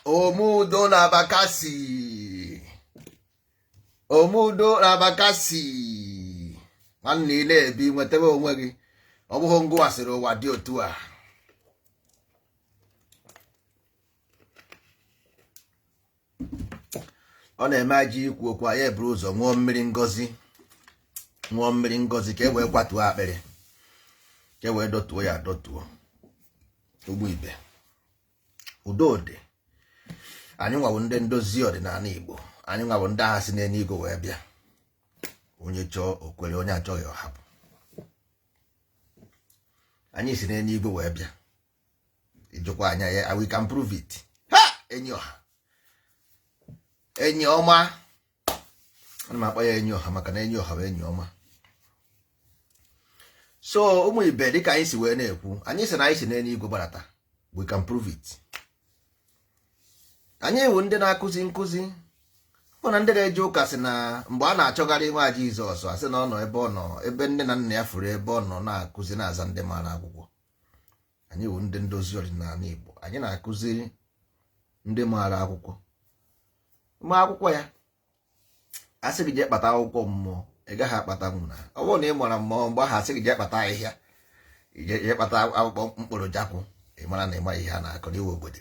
Omudo na bakasi. Omudo na bakasi. Nwanne ị na-ebi nwetebe onwe gị. Ọ bụghị ngụ asịrị ụwa dị otu a. Ọ na-eme aji ikwu okwu anyị eburu ụzọ ṅụọ mmiri ngozi. Ṅụọ mmiri ngozi ka e wee kwatuo akpịrị. Ka e wee dọtuo ya dọtuo. Ugbu ibe. Udo dị. Anyị nwawo ndị ndozi ọdịnala Igbo. Anyị nwawo ndị agha si n'eluigwe wee bịa. Onye chọọ okwere, onye achọghị ọhapụ. Anyị si n'eluigwe wee bịa. Ijụkwa anya ya, we can prove it. Ha! Enyi ọha. Enyi ọma. Ana m akpọ ya enyi ọha maka na enyi ọha bụ enyi ọma. So ụmụ ibe dịka anyị si wee na-ekwu, anyị si na anyị si n'eluigwe gbarata. We can prove it. Anyị ewu ndị na-akụzi nkụzi bụ na ndị na-eje ụka sị na mgbe a na-achọgharị nwa Jizọs asị na ọ nọ ebe ọ nọ, ebe nne na nna ya furu ebe ọ nọ na-akụzi na-aza ndị mara akwụkwọ. Anyị ewu ndị ndozi ọdịnala Igbo. Anyị na-akụziri ndị mara akwụkwọ. Ma akwụkwọ ya asị gị jee kpata akwụkwọ mmụọ, ị gaghị akpata nwụna. Ọ bụrụ na ị mara mmụọ mgbe ahụ asị gị jee kpata ahịhịa, jee kpata akwụkwọ mkpụrụ jakwụ, ị mara na ị ma ihe a na-akọ n'iwe obodo.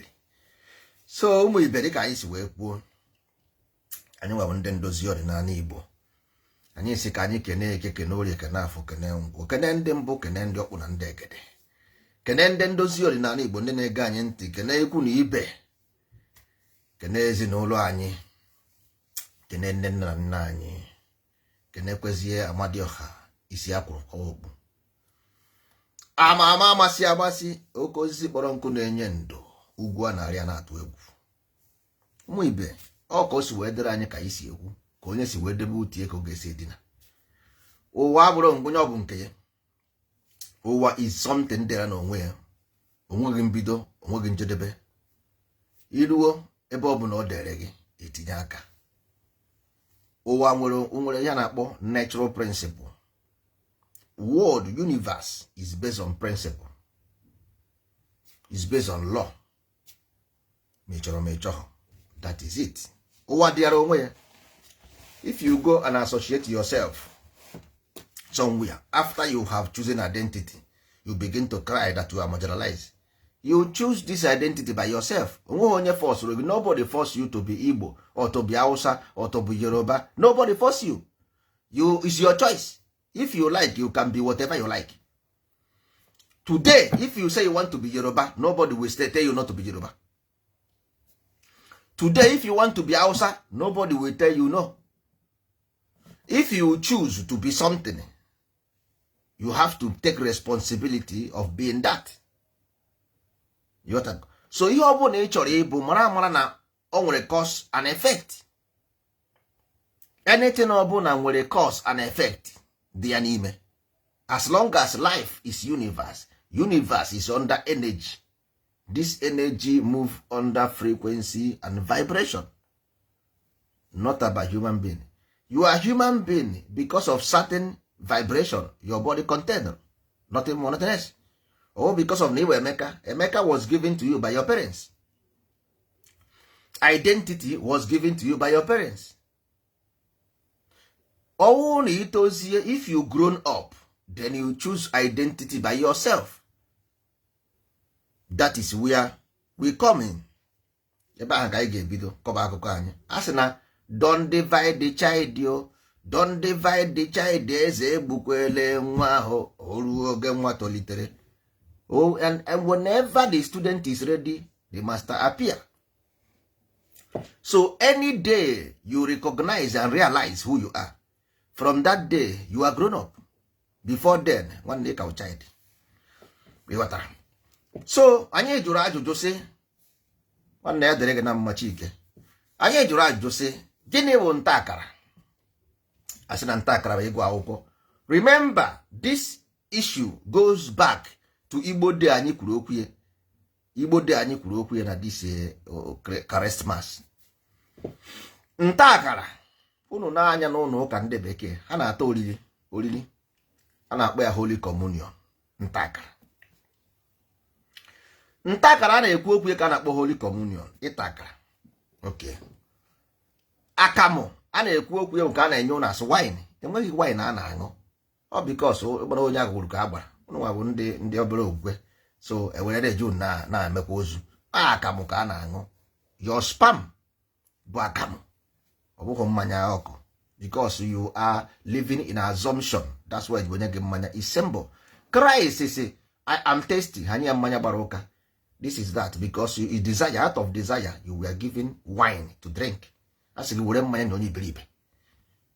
So ụmụ ibe dịka anyị si wee kwuo, anyị nwabụ ndị ndozi ọdịnala Igbo. Anyị si ka anyị kene eke, kene orie, kene afọ, kene ngwụ, kene ndị mbụ, kene ndị ọkpụ na ndị egede, kene ndị ndozi ọdịnala Igbo ndị na-ege anyị ntị, kene ikwu na ibe, kene ezinụlọ anyị, kene nne nna nna anyị, kene kwezie Amadioha isi akwụrụ okpu, ama amasị amasị, oke osisi kpọrọ nkụ na-enye ndo, ugwu a na-arịa na-atụ egwu. Ụmụ ibe, ọ ka o si wee dịrị anyị ka anyị si ekwu, ka onye si wee debe utie ka ọ ga-esi edina. Ụwa abụrụ ngwụnye ọ bụ nke ya. Ụwa is something dịra n'onwe ya, onweghị mbido, onweghị njedebe. Iruo ebe ọ bụ na ọ dere gị, etinye aka. Ụwa nwere ya na-akpọ natural principle. World universe is based on principle, is based on law. Mechọrọ, that is it. Ụwa dịara onwe ya. If you go and associate yourself somewhere, after you have chosen identity, you begin to cry that you are marginalized. You choose this identity by yourself. Nobody force you to be Igbo or to be Hausa or to be Yoruba. Nobody force you. It's your choice. If you like, you can be whatever you like. Today, if you say you want to be Yoruba, nobody will tell you not to be Yoruba. Today, if you want to be Hausa, nobody will tell you no. If you choose to be something, you have to take responsibility of being that. So ihe ọ bụla ị chọrọ ịbụ, mara na o nwere cause and effect. Anything ọ bụla nwere cause and effect dị ya n'ime. As long as life is universe, universe is under energy. This energy move under frequency and vibration, not about human being. You are human being because of certain vibration your body contains, nothing more, nothing less. Or because of Niwa Emeka. Emeka was given to you by your parents. Identity was given to you by your parents. Only if you grown up, then you choose identity by yourself. That is where we come in. Don't divide the child, yo. Don't divide the child. Oh, and whenever the student is ready, the master appear. So any day you recognize and realize who you are, from that day you are grown up. Before then, one day our child. So anyị jụrụ ajụjụ sị, nwanne ya dere gị na mma Chike. Anyị jụrụ ajụjụ sị gịnị bụ nta akara? Asị na nta akara bụ ịgụ akwụkwọ. Remember, this issue goes back to Igbo Day anyị kwuru okwu ya. Igbo Day anyị kwuru okwu ya na this Christmas. Nta akara, unu na-anya n'ụlọ ụka ndị bekee, ha na-ata oriri. A na-akpọ ya Holy Communion. Nta akara. Nta akara a na-ekwu okwu ya ka a na-akpọ Holy Communion. Ịta akara. Okay. Akamụ a na-ekwu okwu ya nke a na-enye ụnụ asụ wine. Enweghị wine a na-aṅụ. Ọ bikos gbara onye agwụrụ ka a gbara. Ụnụ nwa bụ ndị obere okwukwe. So ewere June na-emekwa ozu. Akamụ ka a na-aṅụ. Your spam bụ akamụ. Ọ bụghị mmanya ọkụ. Because you are living in assumption. That's why onye gị mmanya is symbol. Christ is I am tasty. Ha nye mmanya gbara ụka. This is that because you desire, out of desire, you were given wine to drink. Asị gị were mmanya na onye iberibe.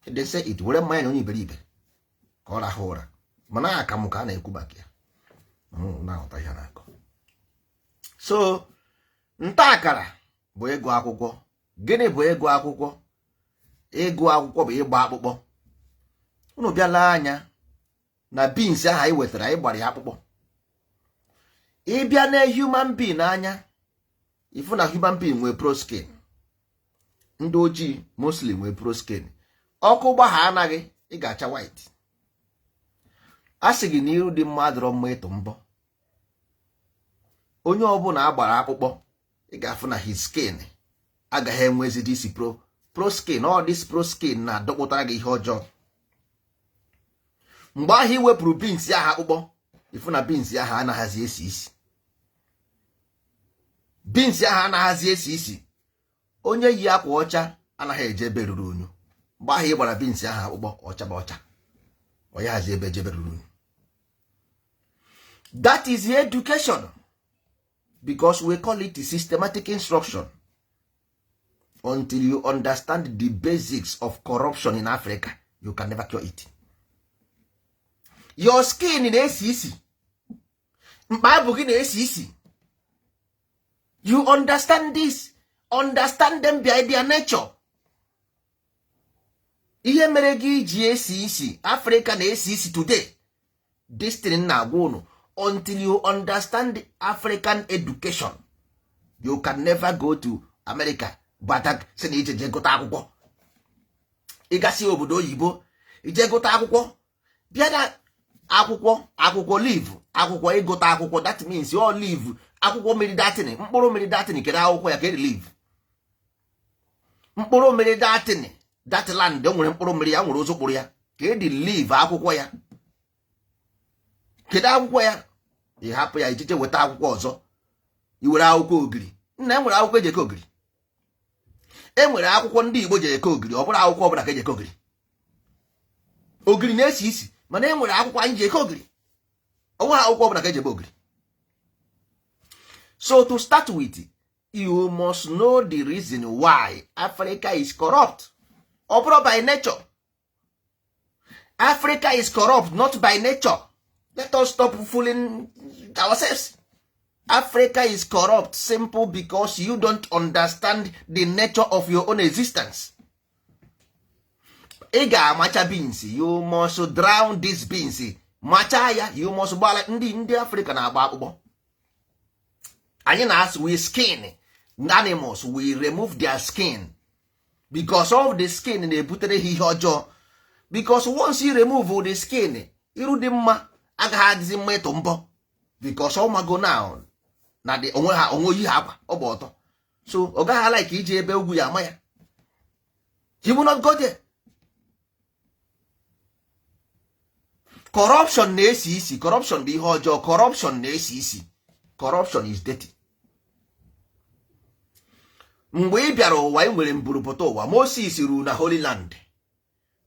They say it, were mmanya na onye iberibe. Ka ọ rahụ ụra. Mana akamụ ka a na-ekwu maka ya. Na-aghọta ihe na-akọ. So, nta akara bụ ịgụ akwụkwọ. Gịnị bụ ịgụ akwụkwọ? Ịgụ akwụkwọ bụ ịgba akpụkpọ. Unu bịala anya na beans ahụ anyị wetara anyị gbara ya akpụkpọ. Ịbịa na human being anya, ifu na human being nwee proskin. Ndị ojii Muslim nwee proskin. Ọkụ gbagha anaghị, ị ga-acha white. A sị gị na iru dị mma adịrọ mma ịtụ mbọ. Onye ọbụla agbara akpụkpọ, ị ga-afụ na his skin agaghị enwezi disi proskin. All this proskin na-adọkpụtara gị ihe ọjọọ. Mgbe ahụ iwepụrụ beans ahụ akpụkpọ, ifu na beans ahụ anaghịzi esi isi. Beans ahụ anaghịzi esi isi. Onye yi akwa ọcha anaghị eje ebe ruru unyu. Mgbe ahụ ị gbara beans ahụ akpụkpọ, ọcha bụ ọcha. Ọ ya hazi ebe jebe ruru unyu. That is education. Because we call it systematic instruction. Until you understand the basics of corruption in Africa, you can never cure it. Your skin na-esi isi. Mkpa abụ gị na-esi isi. You understand this. Understand them by their nature. Ihe mere gị ji esi isi. Africa na-esi isi today. This thing na-agwa unu. Until you understand African education, you can never go to America. Batak sị na ije gụta akwụkwọ. Ị gasị obodo oyibo, ije gụta akwụkwọ. Bịa na akwụkwọ leave, akwụkwọ ịgụta akwụkwọ. That means you all leave. Akwụkwọ mmiri datin, mkpụrụ mmiri datin kedu akwụkwọ ya ka eri leave. Mkpụrụ mmiri datin, that land nwere mkpụrụ mmiri ya, nwere ozu kpụrụ ya ka edi leave akwụkwọ ya. Kedu akwụkwọ ya? Ị hapụ ya ijije weta akwụkwọ ọzọ. I were akwụkwọ ogiri. Nna enwere akwụkwọ eji eke ogiri. Enwere akwụkwọ ndị Igbo ji eke ogiri, ọ bụrụ akwụkwọ ọbụla ka eji eke ogiri. Ogiri na-esi isi, mana enwere akwụkwọ anyị ji eke ogiri. Ọ nweghị akwụkwọ ọbụla ka eji eke ogiri. So to start with, you must know the reason why Africa is corrupt. Ọ bụrụ by nature. Africa is corrupt, not by nature. Let us stop fooling ourselves. Africa is corrupt simple because you don't understand the nature of your own existence. Ị ga-amacha beans, you must drown these beans. Macha ya, you must gbala. Ndị Africa na-agba akpụkpọ. Anyị na-asụ we skin animals, we remove their skin because of the skin na-ebutere ha ihe ọjọọ. Because once you remove the skin, iru dị mma agaghị adịzi mma ịtụ mbọ. Because ọ mago now na the onwe yi ha akwa ọ bụ ọtọ. So ọ gaghị like iji ebe ugwu ya ama ya. He will not go there. Corruption na-esi isi. Corruption bụ ihe ọjọọ. Corruption na-esi isi. Corruption is dirty. Mgbe ị bịara ụwa ị nwere mburupụta ụwa, Moses ruru na Holy Land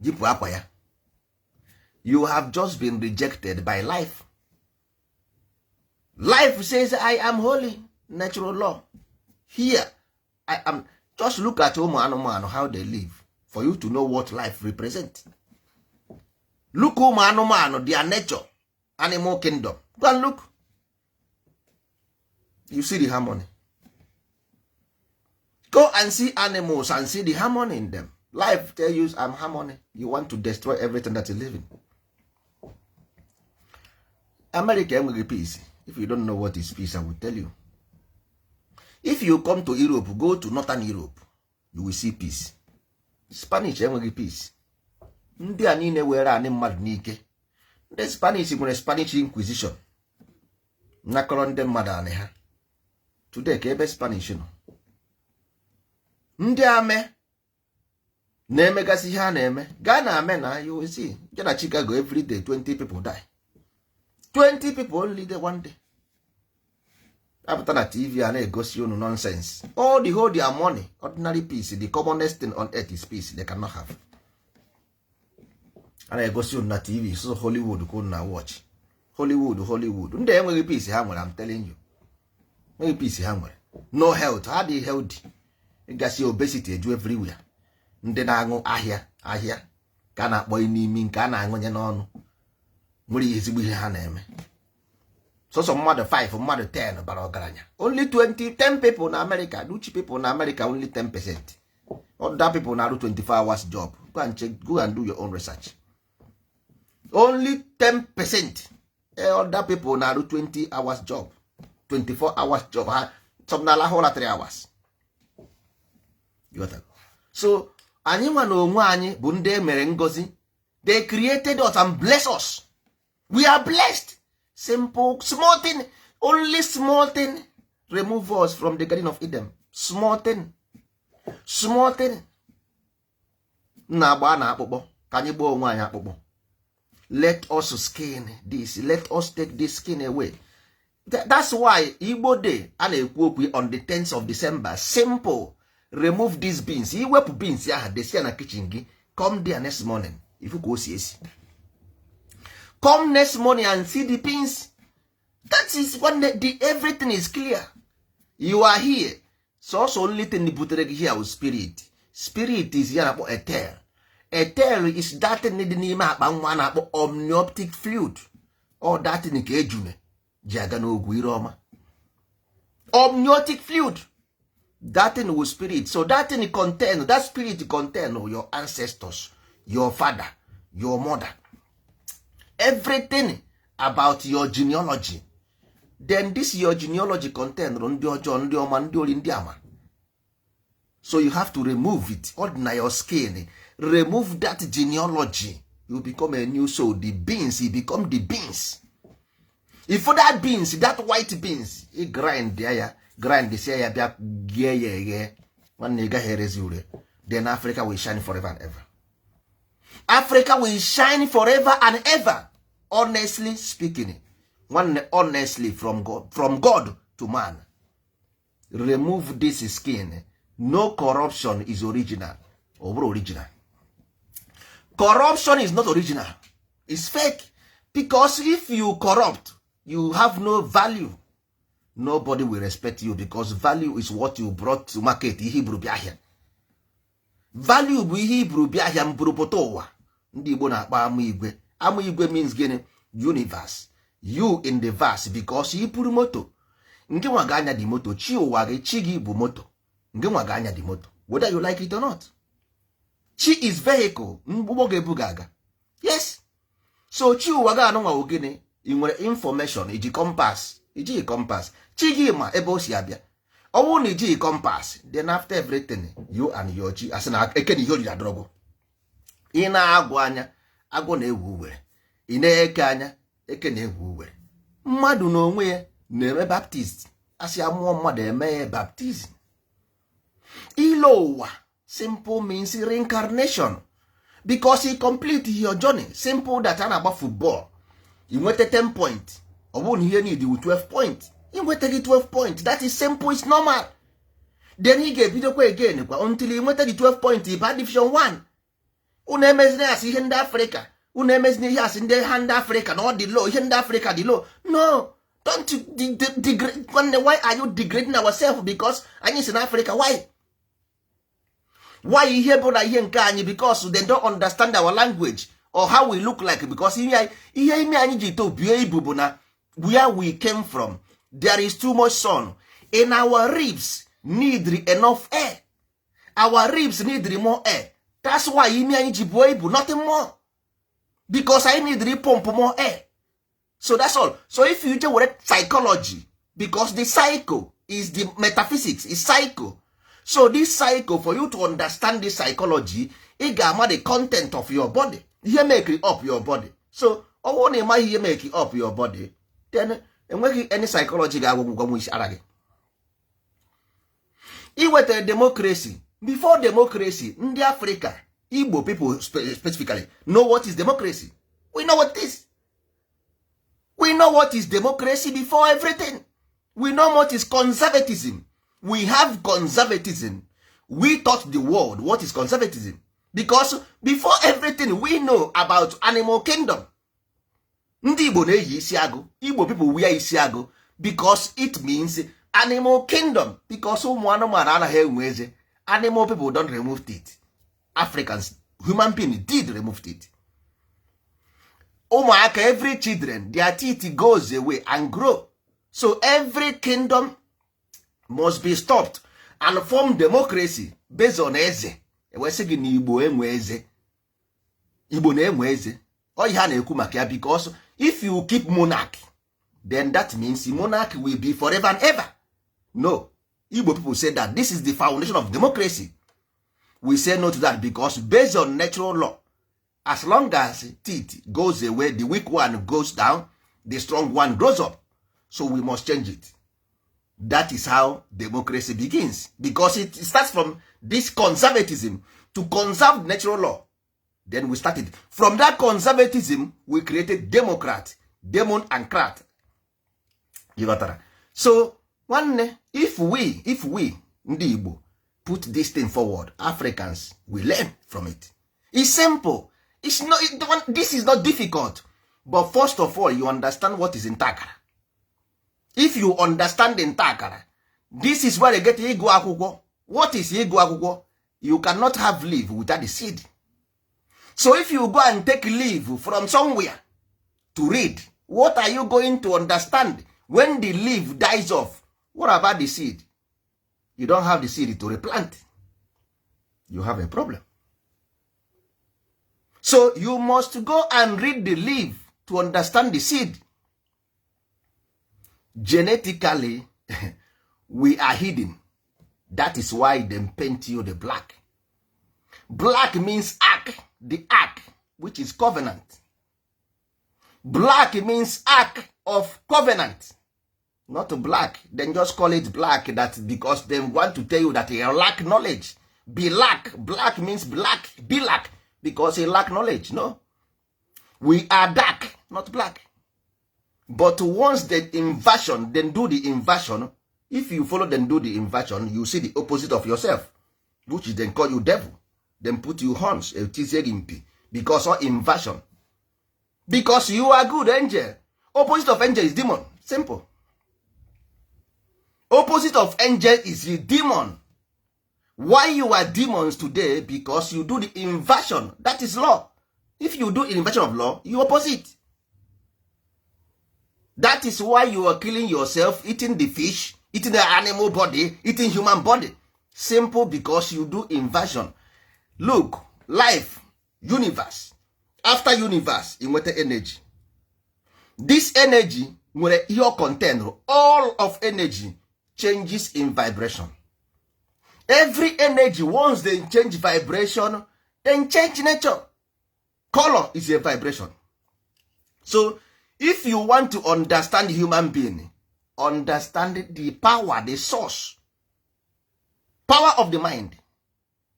jipụ akwa ya. You have just been rejected by life. Life says I am holy, natural law. Here I am. Just look at ụmụ anụmanụ how they live for you to know what life represents. Look ụmụ anụmanụ, their nature, animal kingdom. Go and look. You see the harmony. Go and see animals and see the harmony in them. Life tell you I'm harmony. You want to destroy everything that is living. America enweghị peace. If you don't know what is peace, I will tell you. If you come to Europe, go to Northern Europe, you will see peace. Spanish enweghị peace. Ndị a niile were anị mmadụ n'ike. Ndị Spanish nwere Spanish Inquisition. Nakọrọ ndị mmadụ anị ha. Today ka ebe Spanish nọ. Ndị ame na-emegasị ihe a na-eme. Gaa na ame na you will see. Je na Chicago every day 20 people die. 20 people only day one day. Apụta na TV a na-egosi unu nonsense. All the whole their money, ordinary peace, the commonest thing on earth is peace. They cannot have. A na-egosi unu na TV, so Hollywood ka unu na watch. Hollywood. Ndị enweghị peace ha nwere, I'm telling you. Enweghị peace ha nwere. No health, ha dị healthy. Ịgasị obesity eju everywhere. Ndị na-aṅụ ahịa ka a na-akpọ n'imi nke a na-aṅụnye n'ọnụ. Nwere ezigbo ihe ha na-eme. So mmadụ 5, mmadụ 10 bara ọgaranya. Only 10 people na America, rich people na America, only 10%. Other people na 24 hours job. Go and check, go and do your own research. Only 10%. Other people na 20 hours job. 24 hours job. Some na la whole 3 hours. You got that? So, anyị nwa na onwe anyị bụ ndị emere ngozi. They created us and blessed us. We are blessed. Simple, small thing. Only small thing remove us from the Garden of Eden. Small thing. Na-agba na akpụkpọ. Ka anyị gbaa onwe anyị akpụkpọ. Let us skin this. Let us take this skin away. That's why Igbo Day a na-ekwu okwu on the 10th of December. Simple. Remove these beans. Iwepụ beans ya desia na kitchen gị. Come there next morning. Ifu ka o si esi. Come next morning and see the beans. That is when everything is clear. You are here. So only thing butere gị here with spirit. Spirit is here na-akpọ etel. Etel is that thing dị n'ime akpa nwa na-akpọ omnioptic fluid. Or that thing nke ejune ji aga n'ogwu ire ọma. Amniotic fluid. That thing with spirit. So that thing contain, that spirit contain your ancestors, your father, your mother. Everything about your genealogy. Then this your genealogy contain ndị ọjọọ, ndị ọma, ndị ori, ndị ama. So you have to remove it. On your skin. Remove that genealogy. You become a new soul. The beans, you become the beans. If for that beans, that white beans, you grind there, grind this area, then Africa will shine forever and ever. Africa will shine forever and ever. Honestly speaking. Honestly from God to man. Remove this skin. No corruption is original. Over original. Corruption is not original. It's fake. Because if you corrupt, you have no value. Nobody will respect you because value is what you brought to market. Value bụ ihe iburu bịa ahịa mburu pụta ụwa. Ndị Igbo na-akpa ama igwe. Ama igwe means gịnị? Universe. You in the verse because ị pụrụ moto. Nke nwa ga-anya di moto. Chi ụwa gị, chi gị bụ moto. Nke nwa ga-anya di moto. Whether you like it or not. Chi is vehicle. Mgbugbo ga-ebu ga-aga. Yes. So chi ụwa ga-anụ nwa ogene. Ị nwere information. Iji compass. Iji compass. Chi gị ma ebe o si abịa. Ọ bụrụ na iji compass, then after everything, you and your chi asị na eke na ihe oriri adọrọgụ. Ị na-agwụ anya, agwọ na-ewu uwere. Ị na-eke anya, eke na-ewu uwere. Mmadụ na onwe ya na-eme baptist. Asị amụọ mmadụ eme ya baptism. Ilo ụwa, simple means reincarnation. Because he complete your journey. Simple that a na-agba football. Ị nweta 10 point. Ọ bụrụ na ihe need with 12 point. Ị nweta gị 12 point. That is simple, it's normal. Then he ga-ebidokwa again kwa until ị nweta gị 12 point ịba division 1. Unu emezina ya asị ihe ndị Africa. Unu emezina ihe asị ndị ha ndị Africa na ọ dị low. Ihe ndị Africa dị low. No. Don't degrade. Why are you degrading ourselves? Because anyị si na Africa. Why? Why ihe bụ na ihe nke anyị? Because they don't understand our language or how we look like. Because ihe ime anyị ji to bie ibu bụ na where we came from, there is too much sun. In our ribs need enough air. our ribs need more air. That's why imi anyị ji buo ibu, nothing more. Because I need to pump more air. So that's all. So if you just work psychology, because the cycle is the metaphysics, is cycle. So this cycle, for you to understand this psychology, it got the content of your body. You make it up your body. So I want to make it up your body. Then any psychology with a democracy. Before democracy, in the Africa, Igbo people specifically know what is democracy. We know what it is. We know what is democracy before everything. We know what is conservatism. We have conservatism. We taught the world what is conservatism. Because before everything, we know about animal kingdom. Ndị Igbo na-eyi isi agụ. Igbo people wear isi agụ because it means animal kingdom. Because ụmụ anụmanụ anaghị enwe eze. Animal people don't remove teeth. Africans, human beings did remove teeth. Ụmụaka, every children, their teeth goes away and grow. So every kingdom must be stopped and form democracy based on eze. Ewesị gị na Igbo enwe eze. Igbo na-enwe eze. Ọ ihe a na-ekwu maka ya, because if you keep monarch, then that means the monarch will be forever and ever. No. Igbo people say that this is the foundation of democracy. We say no to that because based on natural law, as long as teeth goes away, the weak one goes down, the strong one grows up. So we must change it. That is how democracy begins. Because it starts from this conservatism to conserve natural law. Then we started. From that conservatism, we created democrat, demon and crat. You got that? So, if we, Ndi Igbo, put this thing forward, Africans will learn from it. It's simple. It's not. This is not difficult. But first of all, you understand what is in Takara. If you understand in Takara, this is where you get Igbo akwụkwọ. What is Igbo akwụkwọ? You cannot have leaf without the seed. So if you go and take leaf from somewhere to read, what are you going to understand when the leaf dies off? What about the seed? You don't have the seed to replant. You have a problem. So you must go and read the leaf to understand the seed. Genetically, we are hidden. That is why they paint you the black. Black means ark, the ark, which is covenant. Black means ark of covenant. Not black. Then just call it black. That because they want to tell you that you lack knowledge. Be lack. Black means black. Be lack. Because you lack knowledge. No. We are dark, not black. But once the inversion, then do the inversion. If you follow then do the inversion, you see the opposite of yourself, which is then call you devil. Then put you horns, because of inversion. Because you are good angel. Opposite of angel is demon. Simple. Opposite of angel is the demon. Why you are demons today? Because you do the inversion. That is law. If you do inversion of law, you opposite. That is why you are killing yourself, eating the fish, eating the animal body, eating human body. Simple, because you do inversion. Look, life, universe. After universe, in water energy. This energy, when your container, all of energy changes in vibration. Every energy, once they change vibration, then change nature. Color is a vibration. So, if you want to understand human being, understand the power, the source, power of the mind.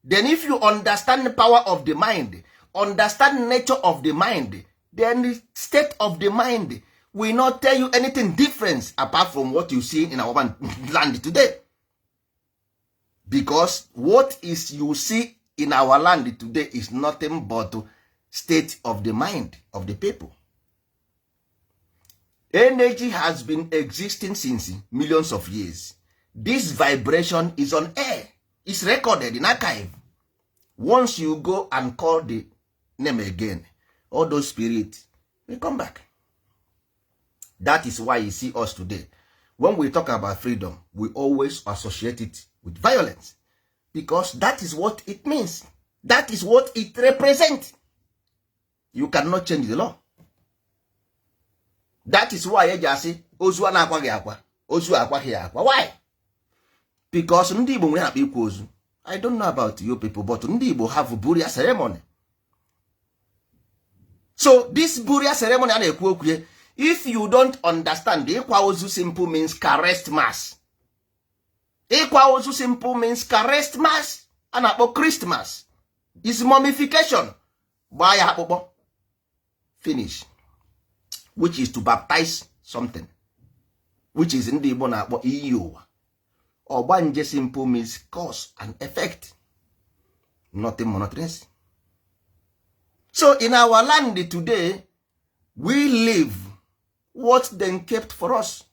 Then if you understand the power of the mind, understand nature of the mind, then the state of the mind will not tell you anything different apart from what you see in our land today. Because what is you see in our land today is nothing but state of the mind of the people. Energy has been existing since millions of years. This vibration is on air. It's recorded in archive. Once you go and call the name again, all those spirits will come back. That is why you see us today. When we talk about freedom, we always associate it with violence. because that is what it means. That is what it represents. You cannot change the law. That is why eji asị ozu a na-akwaghị akwa, ozu akwaghị akwa. Why? Because ndị Igbo nwere akpa ikwu ozu. I don't know about you people, but ndị Igbo have burial ceremony. So this burial ceremony a na-ekwu okwu, if you don't understand, ịkwa ozu simple means caressed mass. Ịkwa ozu simple means caressed mass. A na-akpọ Christmas. Is mummification. Gbaa ya akpụkpọ. Finish. Which is to baptize something. Which is ndị Igbo na-akpọ iyi ụwa. Ogbanje simple means cause and effect. Nothing monotonous. So in our land today, we live what they kept for us.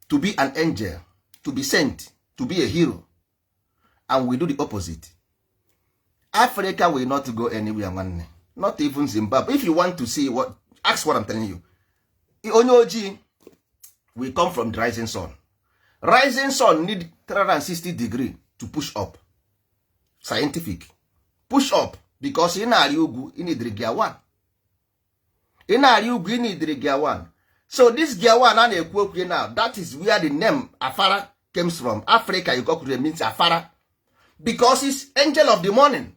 To be an angel, to be sent, to be a hero. And we do the opposite. Africa will not go anywhere, man. Not even Zimbabwe. If you want to see what, ask what I'm telling you. Onyoji, we come from the rising sun. Rising sun need 360 degrees to push up. Scientific. Push up. Because in Ariugu, you need gear 1. In Ariugu, you need gear 1. So this gear 1, now, that is where the name Afara comes from. Africa, you got to means Afara. Because it's angel of the morning.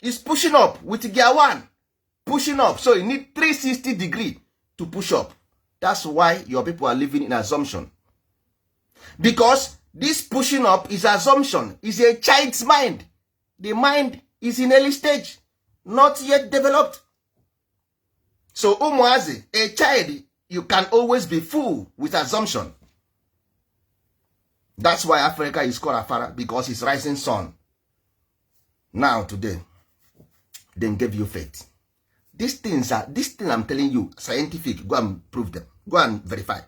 It's pushing up with gear 1. Pushing up. So you need 360 degrees to push up. That's why your people are living in assumption. Because this pushing up is assumption. Is a child's mind. The mind is in early stage. Not yet developed. So Umuazi, a child, you can always be fooled with assumption. That's why Africa is called Afara, because it's rising sun. Now today, then give you faith. These things I'm telling you, scientific, go and prove them. Go and verify.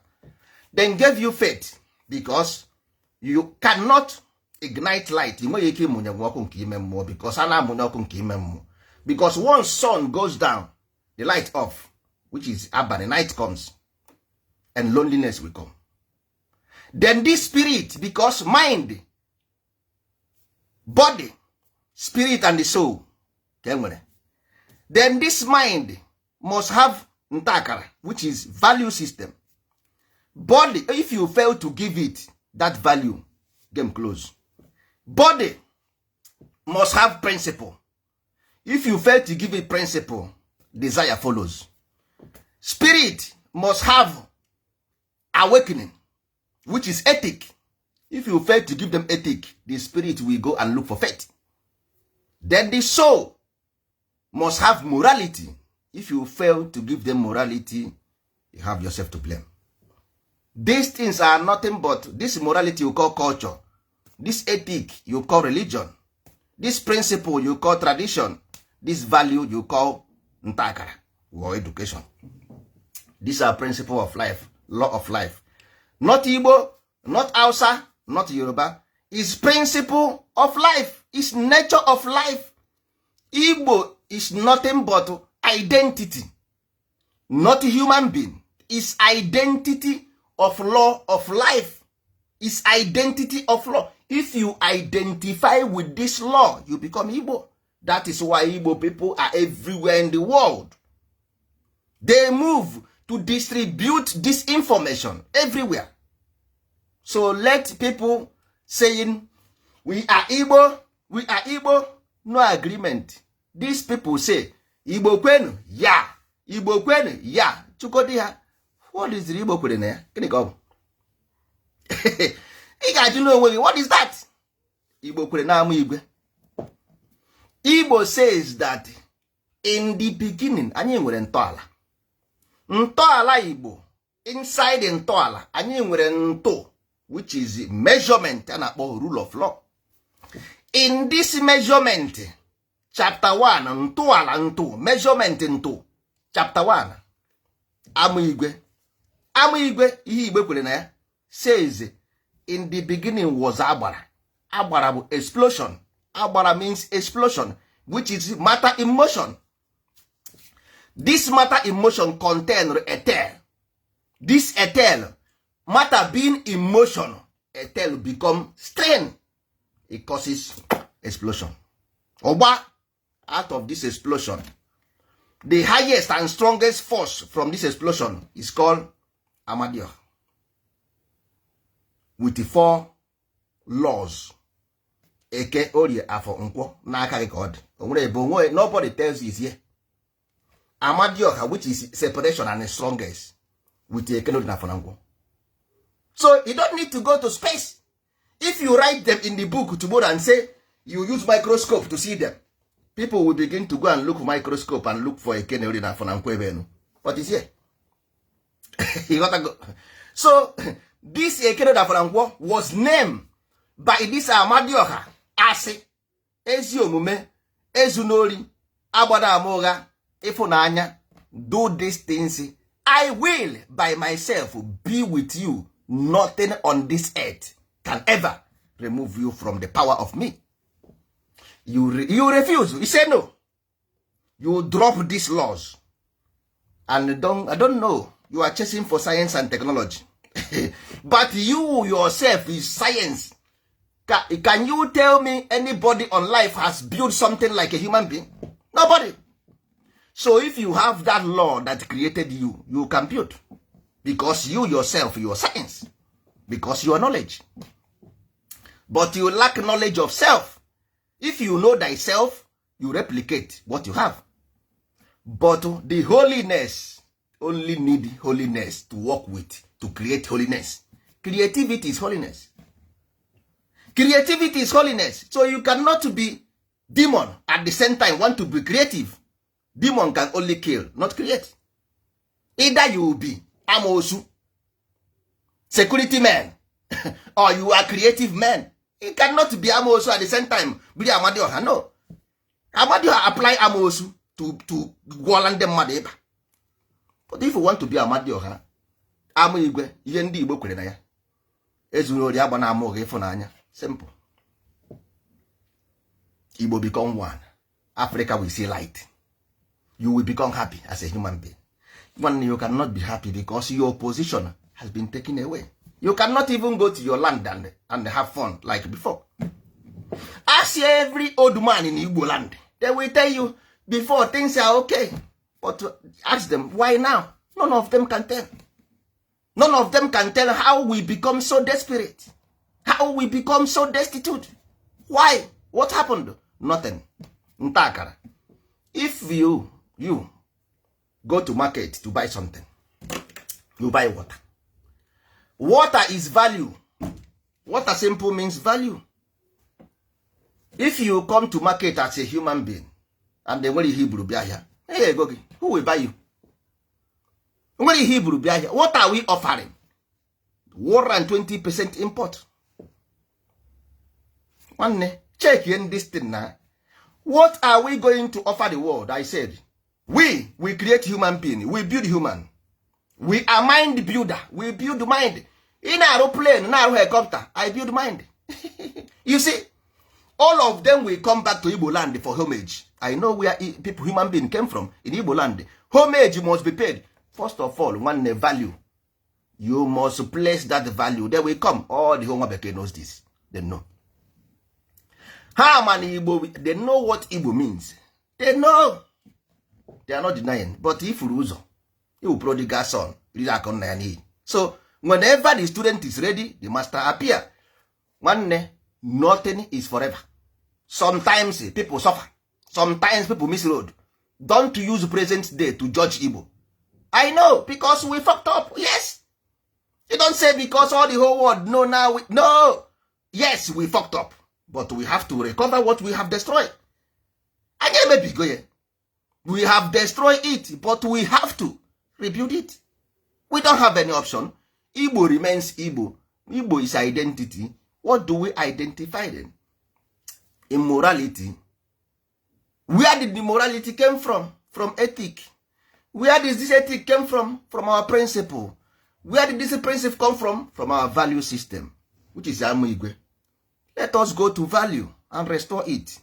Then give you faith, because you cannot ignite light. Because once sun goes down, the light off, which is Abba, the night comes, and loneliness will come. Then this spirit, because mind, body, spirit, and the soul, then this mind must have ntakara, which is value system. Body, if you fail to give it that value, game close. Body must have principle. If you fail to give it principle, desire follows. Spirit must have awakening, which is ethic. If you fail to give them ethic, the spirit will go and look for faith. Then the soul must have morality. If you fail to give them morality, you have yourself to blame. These things are nothing but this morality you call culture. This ethic you call religion. This principle you call tradition. This value you call ntakara or education. These are principle of life, law of life. Not Igbo, not Hausa, not Yoruba. It's principle of life. It's nature of life. Igbo is nothing but identity. Not a human being. It's identity of law of life. It's identity of law. If you identify with this law, you become Igbo. That is why Igbo people are everywhere in the world. They move to distribute this information everywhere. So let people saying, we are Igbo, no agreement. These people say, Igbo kwenu, yeah. Igbo kwenu, yeah. Chukodi ha. What is the Igbo kwenu na ya? Kini ka ọ bụ? Ị ga-ajụ n'onwe gị, what is that? Igbo kwenu na amụ igwe. Igbo says that in the beginning, anyị nwere ntọala. Ntọala Igbo, inside ntọala, anyị nwere nto, which is measurement, a na-akpọ rule of law. In this measurement, chapter 1, ntọala nto, measurement nto, chapter 1, amụ igwe. Amụ igwe, ihe Igbo kwere na ya, says, in the beginning was Agbara. Agbara bụ explosion. Agbara means explosion, which is matter in motion. This matter in motion contains ether. This ether, matter being in motion, ether become strain. it causes explosion. Oba, out of this explosion, the highest and strongest force from this explosion is called Amadioha, with the 4 laws. Eke, Orie, Afọ, Nkwo, n'aka ka ọ dị. Onwere ebe onwe, nobody tells you is here. Amadioha, which is separation and the strongest, with Eke, Orie, Afọ, Nkwo. So you don't need to go to space. If you write them in the book tomorrow and say you use microscope to see them, people will begin to go and look for microscope and look for Eke, Orie, Afọ, Nkwo. But it's here. You gotta go. So this Eke, Orie, Afọ, Nkwo was named by this Amadioha as ezi omume, ezunori, agbada amogha, ifunanya, do these things. I will by myself be with you. Nothing on this earth can ever remove you from the power of me. You refuse. You say no. You drop these laws. And I don't know. You are chasing for science and technology. But you yourself is science. Can you tell me anybody on life has built something like a human being? Nobody. So if you have that law that created you, you can build. Because you yourself, you are science. Because you are knowledge. But you lack knowledge of self. If you know thyself, you replicate what you have. But the holiness only need holiness to work with, to create holiness. Creativity is holiness. Creativity is holiness. So you cannot be demon at the same time want to be creative. Demon can only kill, not create. Either you will be Amosu, security man, or you are creative man. You cannot be Amosu at the same time. Be Amadioha. No. Amadioha apply Amosu to Gwalande Madeba. But if you want to be Amadioha, Amo Igwe, ihe ndị Igbo kwere na ya. Ezuru ori agba na amoghe ifunanya. Simple. Igbo become one. Africa will see light. You will become happy as a human being. When you cannot be happy because your position has been taken away. You cannot even go to your land and have fun like before. Ask every old man in Igbo land. They will tell you before things are okay. But ask them, why now? None of them can tell. None of them can tell how we become so desperate. How we become so destitute. Why? What happened? Nothing. Ntakara. If you go to market to buy something, you buy water. Water is value. Water simple means value. If you come to market as a human being, and then when Hebrew be here, hey, Gogi, who will buy you? When Hebrew be here, what are we offering? 120% import. One check in this thing now. What are we going to offer the world? I said, we create human being. We build human. We are mind builder. We build mind. In aeroplane, in helicopter, I build mind. You see, all of them will come back to Igbo land for homage. I know where people, human being came from in Igbo land. Homage must be paid. First of all, one value. You must place that value. They will come. All the Homabeke knows this. They know. How many Igbo? They know what Igbo means. They know. They are not denying. But if Uruzo, he will prodigal son. So whenever the student is ready, the master appear. One day, nothing is forever. Sometimes people suffer. Sometimes people miss road. Don't use present day to judge Igbo. I know, because we fucked up. Yes. You don't say because all the whole world know now. No. Yes, we fucked up. But we have to recover what we have destroyed. We have destroyed it, but we have to rebuild it. We don't have any option. Igbo remains Igbo. Igbo is identity. What do we identify then? Immorality. Where did the morality came from? From ethic. Where did this ethic come from? From our principle. Where did this principle come from? From our value system, which is Amigwe. Let us go to value and restore it.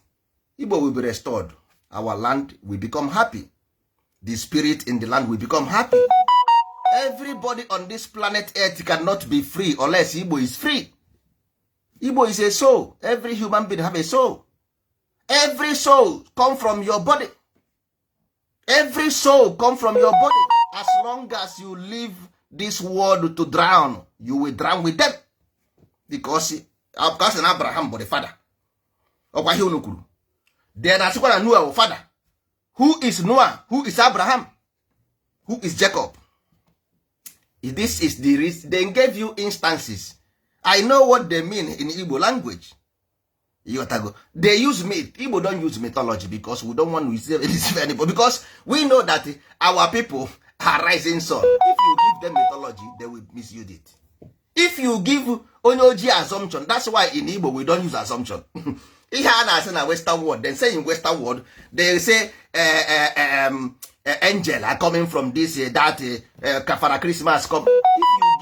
Igbo will be restored. Our land will become happy. The spirit in the land will become happy. Everybody on this planet Earth cannot be free unless Igbo is free. Igbo is a soul. Every human being have a soul. Every soul come from your body. Every soul come from your body. As long as you leave this world to drown, you will drown with them. Because Abraham bụ the father. Ọkwa ihe unu kwuru. Then asịkwa na Noah bụ father. Who is Noah? Who is Abraham? Who is Jacob? This is the reason. They gave you instances. I know what they mean in Igbo language. They use myth. Igbo don't use mythology because we don't want to deceive anybody. Because we know that our people are rising sun. If you give them mythology, they will misuse it. If you give onyoji assumption, that's why in Igbo we don't use assumption. Ihe a na-asị na Western world, then say in Western world, they say angel are coming from this, that, Kafara Christmas come. If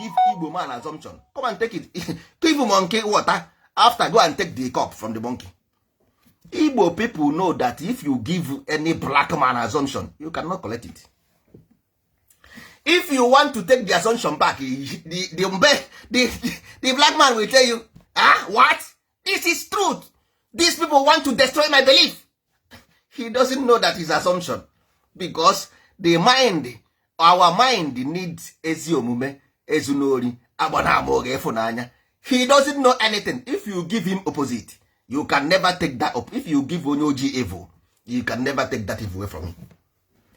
you give Igbo man assumption, come and take it. Give monkey water, after go and take the cup from the monkey. Igbo people know that if you give any black man assumption, you cannot collect it. If you want to take the assumption back, the black man will tell you, what? This is truth. These people want to destroy my belief. He doesn't know that is assumption. Because the mind, our mind needs ezi omume, ezunori, abanamoge efunanya. He doesn't know anything. If you give him opposite, you can never take that up. If you give onyoji evil, you can never take that evil away from him.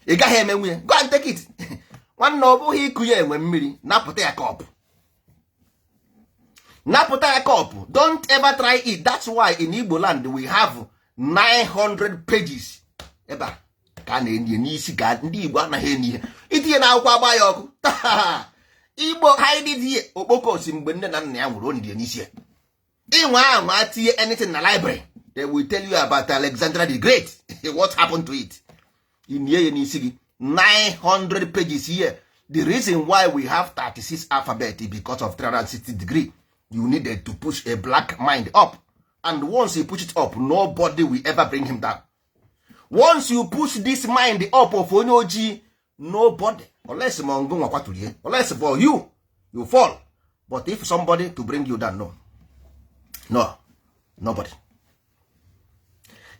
You got him anywhere. Go and take it. One noble he kuye when mmiri napụta ya cup. Napụta ya cup. Don't ever try it. That's why in Igbo land we have 900 pages. Eba ka na-enye n'isi ka ndị Igbo anaghị enye ihe. Itinye na akwụkwọ agba ya ọkụ. Igbo hide here okpoko osi mgbe nne na nna ya nwụrụ onye n'isi ya. Inwa anwa tinye anything na library. They will tell you about Alexander the Great. What happened to it? Inye n'isi gị. 900 pages here. The reason why we have 36 alphabet is because of 360 degree. You needed to push a black mind up. And once you push it up, nobody will ever bring him down. Once you push this mind up of onyoji, nobody, unless unless for you, you fall. But if somebody to bring you down, no, nobody.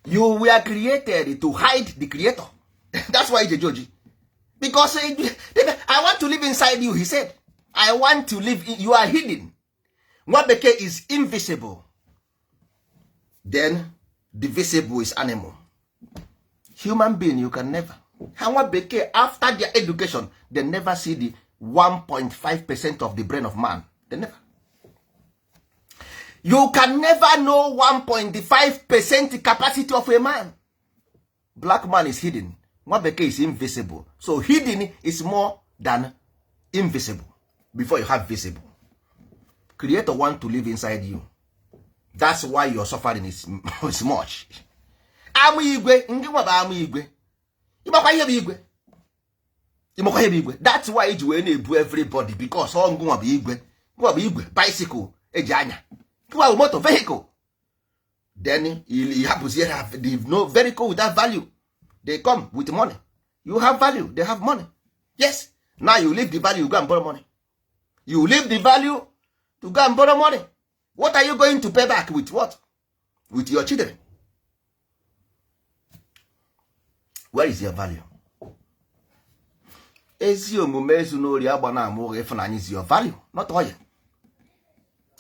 You were created to hide the creator. That's why he's a judge. Because I want to live inside you, he said. I want to live in you, are hidden. Nwabeke is invisible. Then the visible is animal. Human being, you can never. Nwabeke, after their education, they never see the 1.5% of the brain of man. They never. You can never know 1.5% capacity of a man. Black man is hidden. Nwabeke is invisible. So hidden is more than invisible. Before you have visible. Creator want to live inside you. That's why your suffering is much. Amụ igwe, ndị nwa bụ amụ igwe. Ịmakwa ihe bụ igwe. Ịmakwa ihe bụ igwe. That's why iji wee na-ebu everybody because ọ ngwa bụ igwe. Ngwa bụ igwe, bicycle, eji anya. Ngwa bụ motor vehicle. Then you have the no vehicle without value. They come with money. You have value, they have money. Yes. Now you leave the value, you go and borrow money. You leave the value to go and borrow money. What are you going to pay back with what? With your children. Where is your value? Ezi omume ezunori agbana amụghị ịfụnanya is your value, not oil.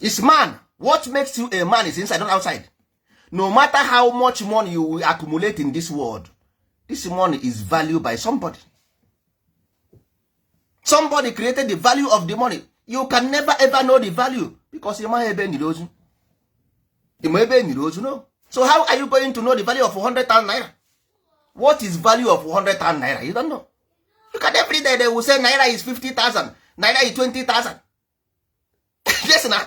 It's man. What makes you a man is inside, not outside. No matter how much money you will accumulate in this world, this money is valued by somebody. Somebody created the value of the money. You can never ever know the value because you might have been ozu. You might be ozu, no. So how are you going to know the value of 100,000 naira? What is value of 100,000 naira? You don't know. Look at every day they will say naira is 50,000, naira is 20,000. Yes, now.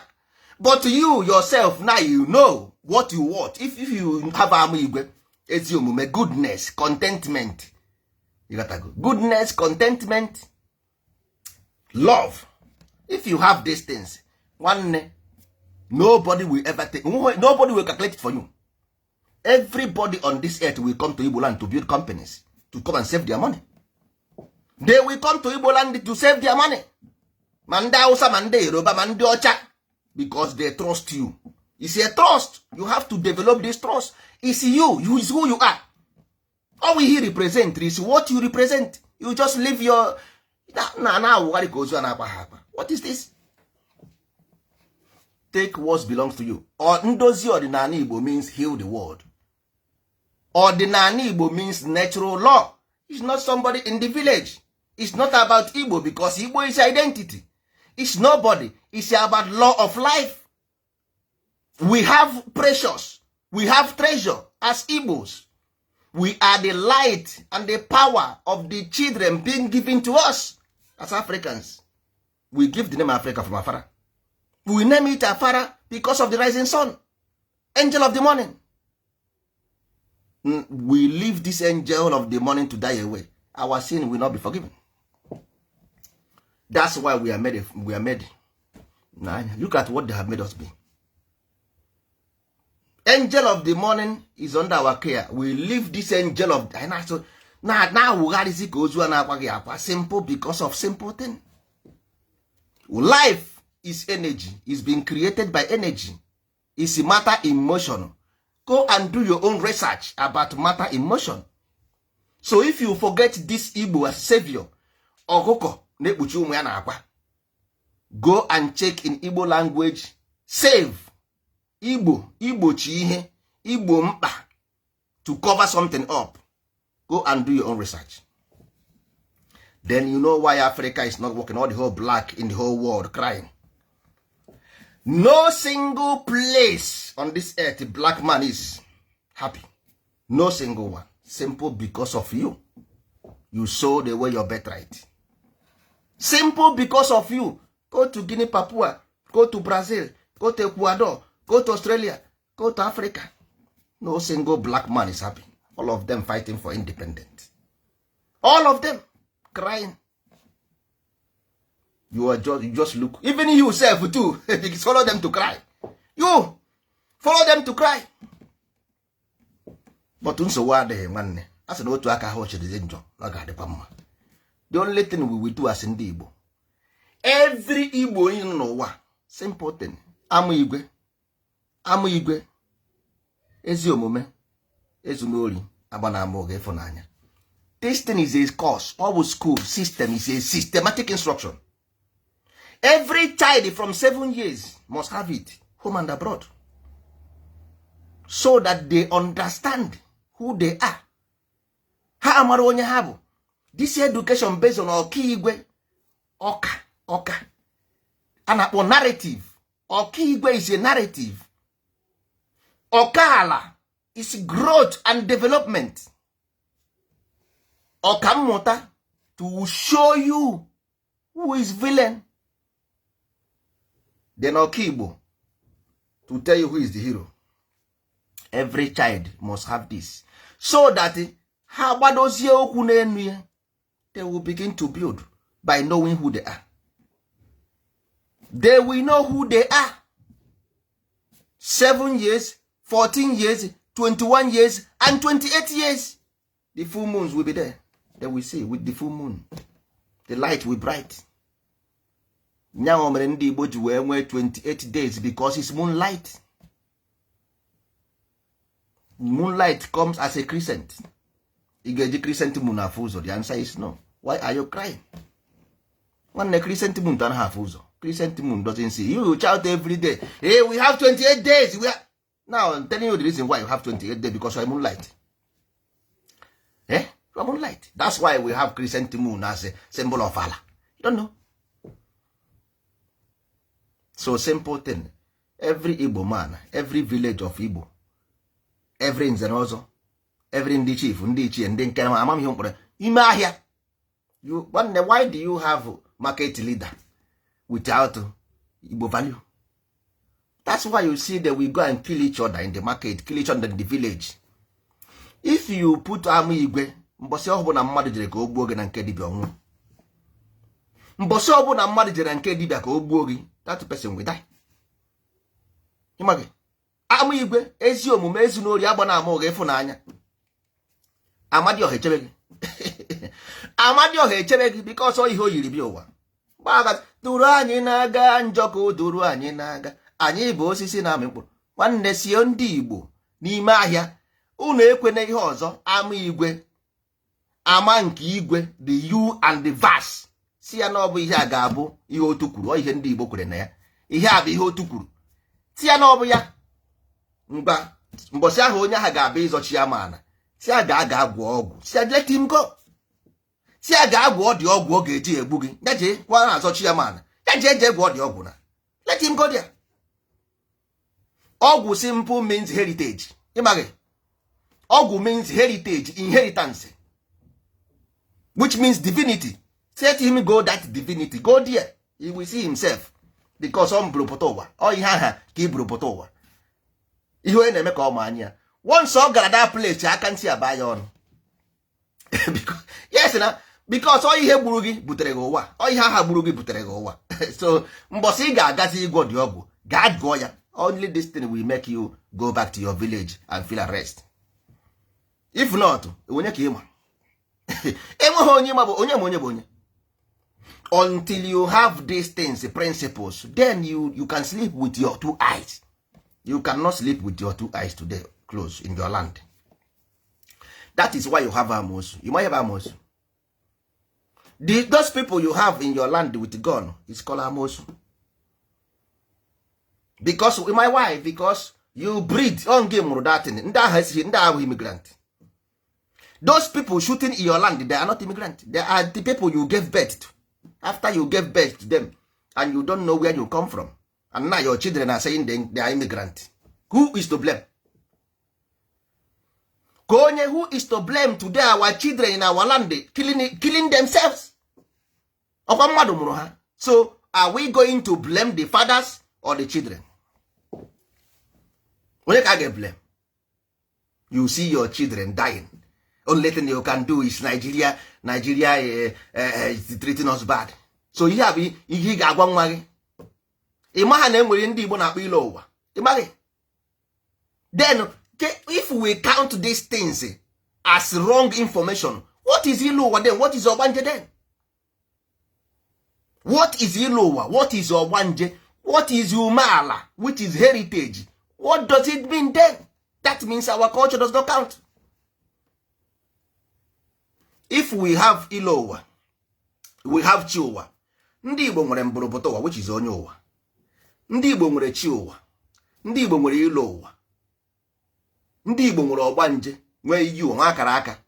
But you yourself now you know what you want. If you have amigwe, it's your goodness, contentment. You got to go. Goodness, contentment, love. If you have these things, nobody will ever take, nobody will calculate it for you. Everybody on this earth will come to Igbo land to build companies, to come and save their money. They will come to Igbo land to save their money. Manda Hausa, Manda Yoruba, Manda Ocha, because they trust you. It's a trust. You have to develop this trust. It's you. You is who you are. All we here represent is what you represent. You just live your... What is this? Take what belongs to you. Or ndozi ọdịnala Igbo means heal the world. Ọdịnala Igbo means natural law. It's not somebody in the village. It's not about Igbo because Igbo is identity. It's nobody. It's about law of life. We have precious. We have treasure as Igbos. We are the light and the power of the children being given to us as Africans. We give the name Africa from Afara. We name it Afara because of the rising sun. Angel of the morning. We leave this angel of the morning to die away. Our sin will not be forgiven. That's why we are made. Look at what they have made us be. Angel of the morning is under our care. We leave this angel of now simple because of simple thing. Life is energy. It's being created by energy. It's matter in motion. Go and do your own research about matter in motion. So if you forget this Igbo as savior, go and check in Igbo language, save. Igbo chi ihe, Igbo mkpa, to cover something up. Go and do your own research. Then you know why Africa is not working. All the whole black in the whole world crying. No single place on this earth the black man is happy. No single one. Simple because of you. You sowed away your birthright. Simple because of you. Go to Guinea, Papua. Go to Brazil. Go to Ecuador. Go to Australia. Go to Africa. No single black man is happy. All of them fighting for independence. All of them crying. You just look. Even you yourself too. Follow them to cry. You follow them to cry. But nsogbu adịghị nwanne. Asị na otu aka ha ochiri njọ na ga-adịkwa mma. The only thing we will do as ndị Igbo. Every Igbo in n'ụwa, simple thing. Amụ igwe. Ezi omume. Ezunori. Agbana ama oge ịfụnanya. This thing is a course. Our school system is a systematic instruction. Every child from 7 years must have it, home and abroad, so that they understand who they are. Ha amara onye ha bụ. This education based on Okigwe, Oka. And a narrative. Okigwe is a narrative. Okala is growth and development. Okammụta to show you who is villain. Then Okigbo to tell you who is the hero. Every child must have this. So that ha gbadozie okwu n'enu ya, they will begin to build by knowing who they are. They will know who they are. 7 years, 14 years, 21 years, and 28 years. The full moons will be there. They will see with the full moon. The light will bright. Now ndị Igbo ji wee nwee 28 days because it's moonlight. Moonlight comes as a crescent. You get the crescent moon half ụzọ. The answer is no. Why are you crying? When the crescent moon don't have ụzọ. Crescent moon doesn't see. You shout every day. Hey, we have 28 days. Now I'm telling you the reason why you have 28 days, because you're moonlight. You are moonlight. That's why we have crescent moon as a symbol of Allah. You don't know. So simple thing. Every Igbo man, every village of Igbo, every Nzenozo, every Ndi Chief, Ndi Chi, and then ime ahịa. Why do you have market leader without Igbo value? That's why you see that we go and kill each other in the market, kill each other in the village. If you put Amụ Igwe, mbọsị ọbụla mmadụ jere ka o gbuo gị na nke dibịa ọnwụ. Mbọsị ọbụla mmadụ jere nke dibịa ka o gbuo gị, that person will die. Imagine. Amụ Igwe, ezi omume, ezi n'ori, agba na ama oge ịfụnanya. Amadioha echebe gị. Amadioha echebe gị because ọ ihe o yiri bịa ụwa. Gbaga duru anyị na-aga, njọkọ duru anyị na-aga. Anyị bụ osisi na-amị mkpụrụ. nwanne sie ndị Igbo n'ime ahịa unu ekwene ihe ọzọ ama igwe ama nke igwe the you and the verse si ya na ọ bụ ihe a ga-abụ ihe otu kwuru ọ ihe ndị Igbo kwere na ya ihe a bụ ihe otu kwuru si ya na ọ bụ ya ngwa mbọsị ahụ onye ahụ ga-abịa ịzọchi ya mana si ya ga agwọ ọgwụ si ya let him go si ya ga agwọ dị ọgwụ ọ ga-eji egbu gị ya jee kwa na-azọchi ya mana ya jee jee gwọ dị ọgwụ na let him go there. Ọgwụ simple means heritage. Ịmaghị ọgwụ means heritage, inheritance, which means divinity. Let him go that divinity, go there, he will see himself, because ọ bụrụ pụta ụwa ọ ihe aha ka ị bụrụ pụta ụwa ihe onye na-eme ka ọ ma anya once ọ gara that place aka ntị aba ya ọnụ yes na because ọ ihe gburu gị butere gị ụwa ọ ihe aha gburu gị butere gị ụwa so mbọsị ị ga-agazi ịgwọ dị ọgwụ gaa gụọ ya. Only this thing will make you go back to your village and feel at rest. If not, onye ka ịma enweghị onye ma bụ onye ma onye bụ onye. Until you have these things, principles, then you can sleep with your two eyes. You cannot sleep with your two eyes today closed in your land. That is why you have Amos. You might have Amos. Those people you have in your land with gun is called Amos. Because my wife, because you breed on game that thing. That immigrant. Those people shooting in your land, they are not immigrant. They are the people you gave birth to. After you gave birth to them, and you don't know where you come from, and now your children are saying they are immigrant. Who is to blame? Konye, who is to blame today? Our children in our land killing themselves. So are we going to blame the fathers or the children? When you can get blame, you see your children dying. Only thing you can do is Nigeria is treating us bad. So you have ihe ga-agwa nwa gị ịmaha na enwere ndị Igbo na-akpọ ile ụwa ịmaghị. Then if we count these things as wrong information, what is ilu ụwa then? What is ogbanje then? What is ilu ụwa? What is ogbanje? What is umeala, which is heritage? What does it mean then? That means our culture does not count. If we have ilu ụwa, we have chi ụwa. Ndị Igbo nwere mbụrụpụta ụwa, which is onye ụwa. Ndị Igbo nwere chi ụwa. Ndị Igbo nwere ilu ụwa. Ndị Igbo nwere ọgbanje, nwee iyi ụwa akara aka.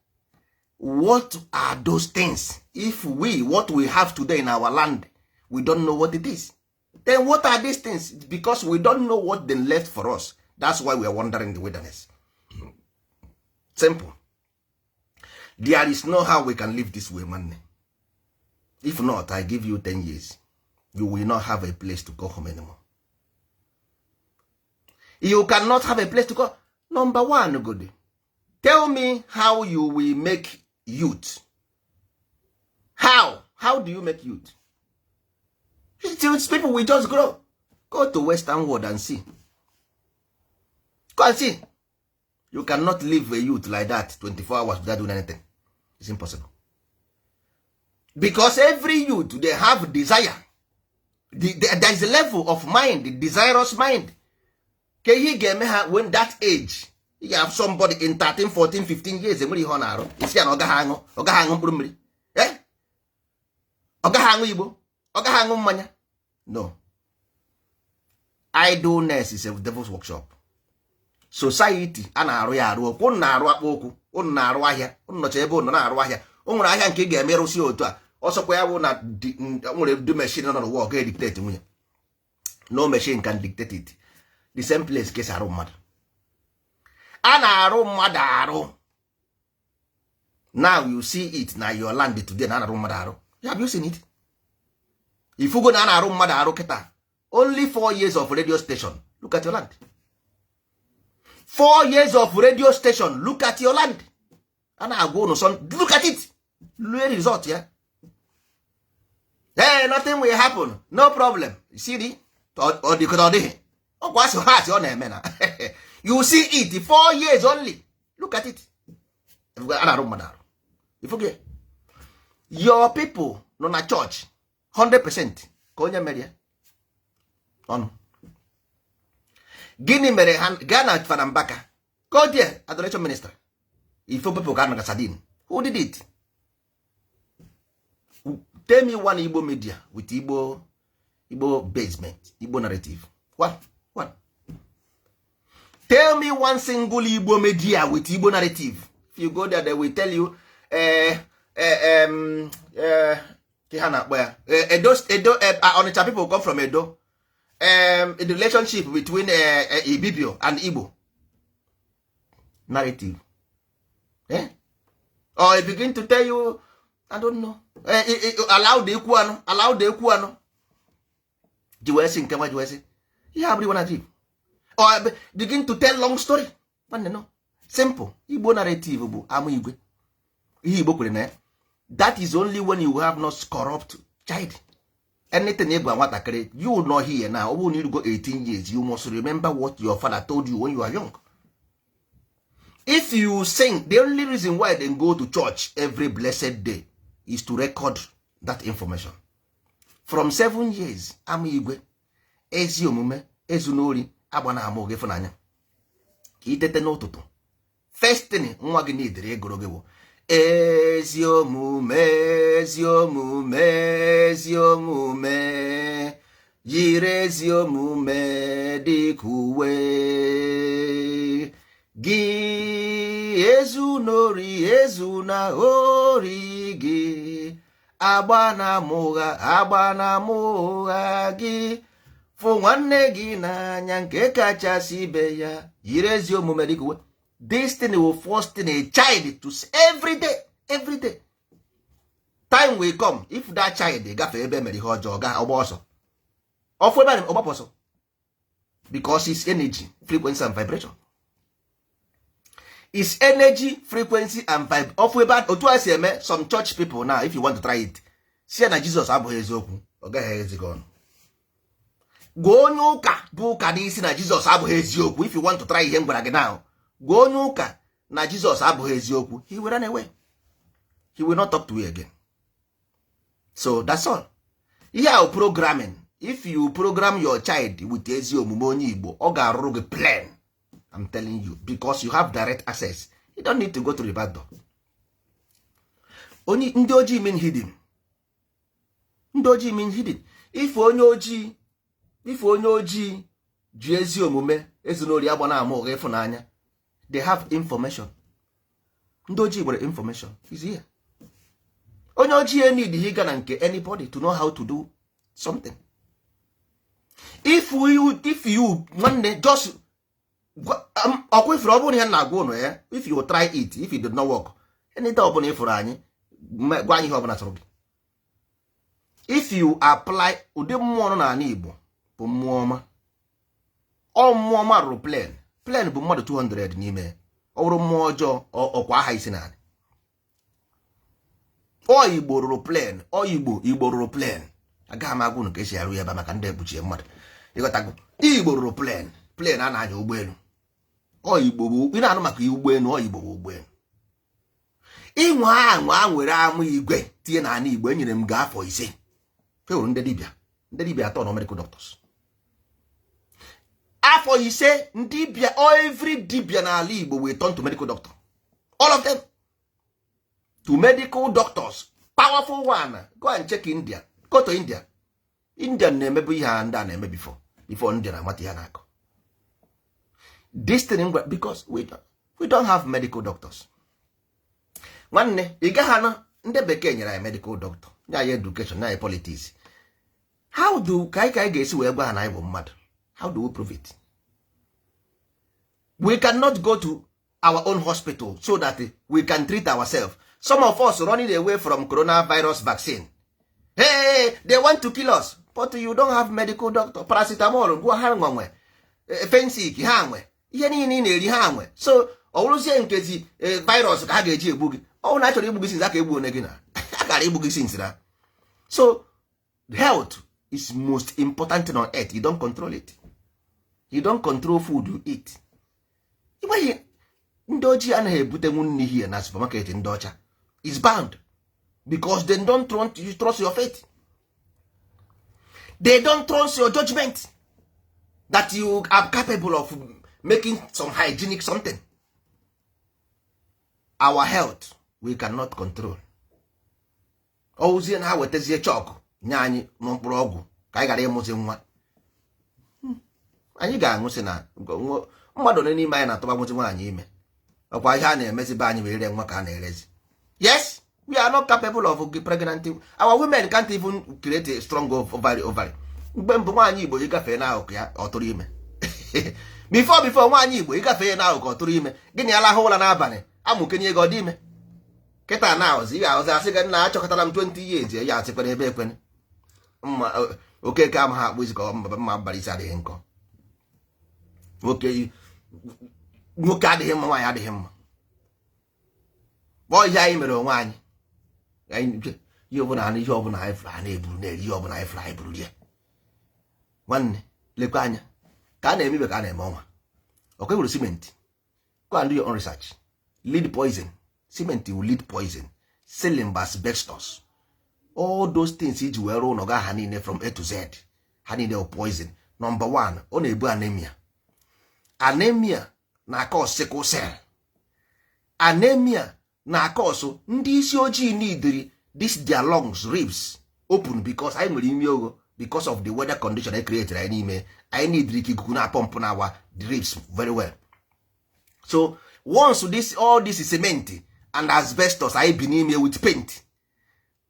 What are those things? If what we have today in our land, we don't know what it is. Then what are these things? Because we don't know what they left for us. That's why we are wandering the wilderness. Simple. There is no how we can live this way, man. If not, I give you 10 years. You will not have a place to go home anymore. You cannot have a place to go. Number one, good. Tell me how you will make youth. How? How do you make youth? People will just grow. Go to Western world and see. Go and see. You cannot live a youth like that 24 hours without doing anything. It's impossible. Because every youth, they have desire. There is a level of mind, the desirous mind. When that age, you have somebody in 13, 14, 15 years, you see an ogahango, eh? Ogahango Igbo, ogahango manya. No. Idleness is a devil's workshop. Society ana-arụ ya arụ okwu na-arụ akpa okwu unu na-arụ ahịa unu nọcha ebe unu na-arụ ahịa o nwere ahịa nke ị ga-emerụsi otu a ọsọkwa ya bụ na nwere do machine nọ n'ụwa ga dictate nwunye no machine can dictate it. The same place ka esi arụ mmadụ a na-arụ mmadụ arụ. Now you see it na your land today na arụ mmadụ arụ. Have you seen it? If you go na arụ mmadụ arụ kịta only 4 years of radio station. Look at your land. 4 years of radio station. Look at your land. And I go no son. Look at it. Look at the result, yeah. Hey, nothing will happen. No problem. You see the or the day. Oh, what's your heart? Your name, man. You see it. 4 years only. Look at it. You forget. Your people, no na church, 100%. Konya media. On. gịnị mere ha gaa na Fada Mbaka go there adoration minister ifo people ga na sadin who did it? Tell me one Igbo media with Igbo basement, Igbo narrative. What? Tell me one single Igbo media with Igbo narrative. If you go there, they will tell you, Edo, Onitsha people come from Edo. The relationship between Ibibio and Igbo narrative. Or I begin to tell you, I don't know. Allow the Ekuano. Jiwesi nke nwa Jiwesi. Ihe abụrụ Igbo narrative. Or begin to tell long story. No. Simple. Igbo narrative bụ ama igwe. Ihe Igbo kwere na. That is only when you have not corrupt child. Anything you nwatakịrị, you will not hear now. When you go 18 years, you must remember what your father told you when you were young. If you sing, the only reason why they go to church every blessed day is to record that information. From 7 years, ama igwe, ezi omume, ezunori, agbana ama oge funanya. Ka itete n'ụtụtụ. First thing nwa gị n'idere egoro gị bụ ezi omume, jiri ezi omume dịka uwe gị, ezu na ori gị, agba na mụgha gị, fụ nwanne gị n'anya nke kachasị ibe ya, jiri ezi omume dịka uwe. This thing will force a child to say every day. Time will come if that child gafe ebe mere ihe ọjọọ ga ọgba ọsọ. Ọfụ ebe ọgbapụ ọsọ. Because it's energy, frequency and vibration. It's energy, frequency and vibration. Ọfụ ebe otu a si eme some church people now, if you want to try it. Si na Jesus abụghị eziokwu, ọ gaghị ezigo ọnụ. Gwa onye ụka bụ ụka n'isi na Jesus abụghị eziokwu, if you want to try ihe m gwara gị now. Gwa onye ụka na Jesus abụghị eziokwu, he will run away. He will not talk to you again. So that's all. Ihe ahụ programming. If you program your child with ezi omume onye Igbo, ọ ga-arụrụ gị plan. I'm telling you, because you have direct access. You don't need to go to the back door. Only ndị ojii mean hidden. Ndị ojii mean hidden. If onye ojii ji ezi omume ezinori agba na ama ụgha ịfụnanya, they have information. Ndị ojii nwere information is here. Onye ojii need higa na nke anybody to know how to do something. If you nwanne just ọkwefere ọ bụrụ ihe na-agwa ụnụ ya, if you try it, if it did not work, anything ọbụla ịfụrụ anyị gwa anyị ihe ọbụla chọrọ gị. If you apply ụdị mmụọ nọ n'ala Igbo bụ mmụọ ọma. Ọ mmụọ ọma rụrụ plan bụ mmadụ 200 n'ime. Ọ bụrụ mmụọ ọjọọ ọkwa aha isi n'ala. Igbo rụrụ plan. Igbo rụrụ plan. Agaghị m agwa unu ka esi arụ ya ebe maka ndị ekpuchie mmadụ. Ịghọtago? Igbo rụrụ plan a na-anya ụgbọelu. Igbo bụ ị na-anụ maka ụgbọelu, Igbo bụ ụgbọelu. Ịnwa nwere amụ igwe tinye n'ala Igbo, enyere m gị afọ 5. Fewuru ndị dibịa atọ na medical doctors. Afọ 5 ndị dibịa, every dibịa n'ala Igbo will turn to medical doctor. All of them to medical doctors. Powerful one. Go and check India. Go to India. India na-emebu ihe a ndị a na-eme before India na-amata ya n'akụ. This thing, because we don't have medical doctors. Nwanne ị gaghị anọ ndị bekee nyere anyị medical doctor, nye anyị education, nye anyị politics. How do ka anyị ga-esi wee gwa ha na anyị bụ mmadụ? How do we prove it? We cannot go to our own hospital so that we can treat ourselves. Some of us running away from coronavirus vaccine. Hey, they want to kill us, but you don't have medical doctor. Paracetamol, go ha nwe. Fensic ha nwe. Ihe niile na-eri ha nwe. So, ọ bụrụzie nkezi virus ka ha ga-eji egbu gị. Ọ na-achọrọ igbu gị since aka egbu one gị na. A gara igbu gị since na. So, health is most important thing on earth. You don't control it. You don't control food you eat. Ịgbaghị ndị ojii anaghị ebutenwu nri here na supermarket ndị ọcha. It's bound because they don't want you trust your faith. They don't trust your judgment. that you are capable of making some hygienic something. Our health we cannot control. Ozie na ha wetazie chọkụ nye anyị mkpụrụ ọgwụ ka anyị ghara ịmụzi nwa. Anyị ga-aṅụsị na mmadụ ole n'ime anyị na-atụba mụzi nwaanyị ime. Ọkwa ihe a na-emezibe anyị were ire nwa ka a na-erezi. Yes, we are not capable of pregnant. Our women can't even create a strong ovary. Mgbe mbụ nwaanyị Igbo ịgafee n'ahụ ya ọ tụrụ ime. before nwaanyị Igbo ịgafee n'ahụ ka ọ tụrụ ime, gịnị ala ahụ ụra n'abalị amụkenye ego dị ime. Kịta na ahụzi ihe ahụzi asị gị na achọkọtara m 20 years ya asịkwara ebe ekwene. Okeke ama ha akpụ isi ka mma abalị isi adịghị nkọ. Nwoke adịghị mma, nwaanyị adịghị mma. Bọọ ihe anyị mere onwe anyị. Ihe ọbụla anyị na-eburu na-eri, ihe ọbụla anyị fụrụ anyị buru rie. Nwanne lekwa anya ka a na-eme ka a na-eme ọnwa. Okay, with cement. Go and do your own research. Lead poison. Cement will lead poison. Selling asbestos. All those things iji were rụọ n'ọga ha niile from A to Z. Ha niile poison. Number 1, ọ na-ebu anemia. Anemia na-akọs sickle cell. Anemia na-akọs ndị isi ojii neediri this their lungs, ribs open because anyị nwere ime ogo because of the weather condition I created anyị n'ime. Anyị neediri ka ikuku na-apọmpụ na our ribs very well. So once all this is cement and asbestos I bi n'ime with paint,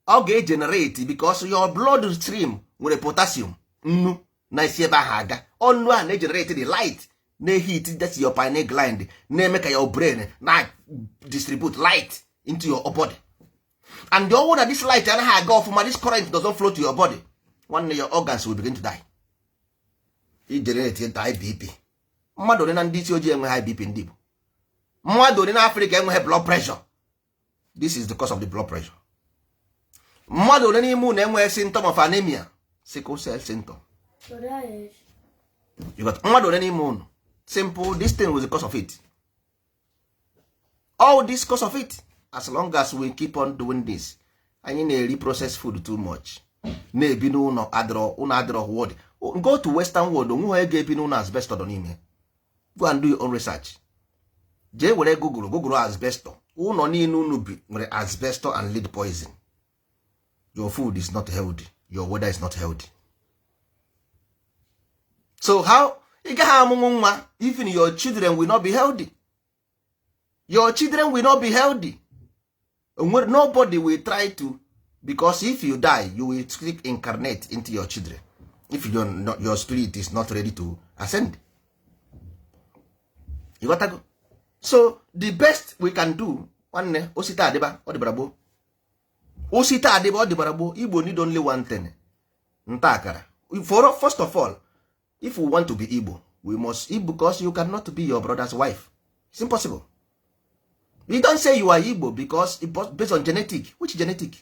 ọ ga-generate because your blood stream nwere potassium, nnu na isi ebe ahụ aga. Ọnụ a na-generate the light na-heat, that's your pineal gland, na-eme ka your brain na distribute light into your body. And the whole that this light anaghị aga ọfụma, this current doesn't flow to your body, one day your organs will begin to die. It generate into high BP. Mmadụ ole na ndị isi ojii enwe high BP ndị Igbo? Mmadụ ole na Africa enwe blood pressure? This is the cause of the blood pressure. Mmadụ ole n'ime unu enwe symptom of anemia, sickle cell symptom. You got mmadụ ole n'ime unu. Simple, this thing was the cause of it. All this cause of it. As long as we keep on doing this, anyị na-eri processed food too much. Na-ebi n'ụlọ adịrọ word. Go to Western world, onwe ha ga-ebi n'ụlọ asbestos n'ime. Go and do your own research. Jee were Google asbestos. Ụlọ niile unu bi nwere asbestos and lead poison. Your food is not healthy. Your weather is not healthy. So how? Even your children will not be healthy. Your children will not be healthy. Nobody will try to, because if you die, you will incarnate into your children. If your spirit is not ready to ascend. You got to go. So the best we can do, osita adeba odibarabo. Osita adeba odibarabo. Igbo need only one thing. Ntakara. First of all, if we want to be Igbo, we must Igbo, because you cannot be your brother's wife. It's impossible. You don't say you are Igbo because it's based on genetic. Which genetic?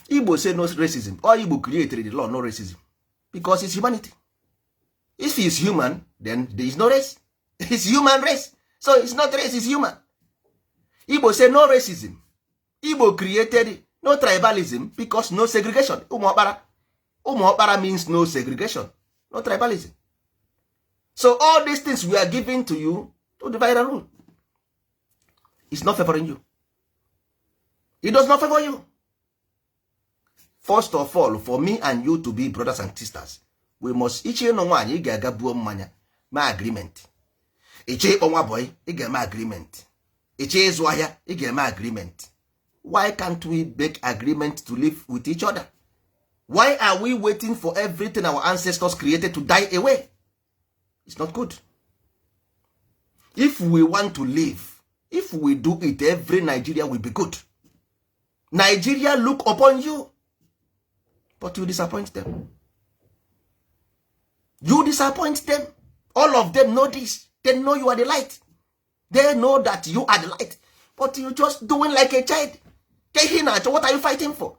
Igbo say no racism. Or Igbo created the law, no racism. Because it's humanity. If he's human, then there is no race. It's human race. So it's not race, it's human. Igbo say no racism. Igbo created no tribalism because no segregation. Umuokpara means no segregation. No tribalism. So all these things we are giving to you to divide and rule. It's not favoring you. It does not favor you. First of all, for me and you to be brothers and sisters, we must each no one you get my agreement. Each onwa boy, you get my agreement. Each is why you get my agreement. Why can't we make agreement to live with each other? Why are we waiting for everything our ancestors created to die away? It's not good. If we want to live, if we do it, every Nigeria will be good. Nigeria look upon you, but you disappoint them. You disappoint them. All of them know this. They know you are the light. They know that you are the light, but you just doing like a child. What are you fighting for?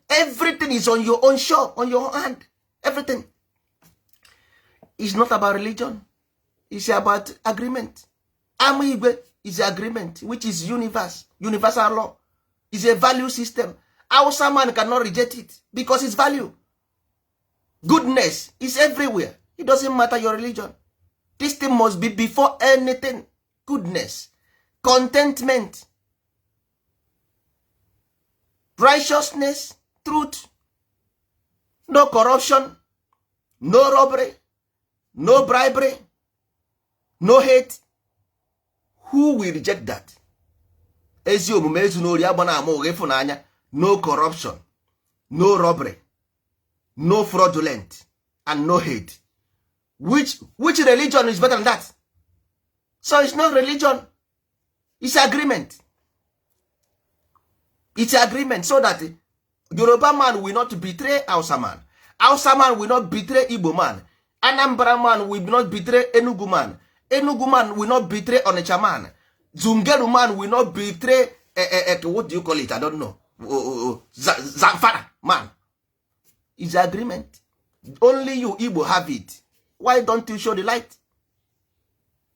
Everything is on your own show, on your hand. Everything. It's not about religion. It's about agreement. Amigwe is agreement, which is universal law. It's a value system. Our man cannot reject it because it's value. Goodness is everywhere. It doesn't matter your religion. This thing must be before anything. Goodness, contentment, righteousness, truth, no corruption, no robbery, no bribery, no hate. Who will reject that? Ezi omume, ezunori, agbana ama ụgha, ịfụnanya, no corruption, no robbery, no fraudulent, and no hate. Which religion is better than that? So it's not religion, it's agreement. It's agreement so that Yoruba man will not betray Hausa man. Hausa man will not betray Igbo man. Anambra man will not betray Enugu man. Enugu man will not betray Onitsha man. Zungeru man will not betray what do you call it? I don't know. Zamfara man. It's agreement. Only you Igbo have it. Why don't you show the light?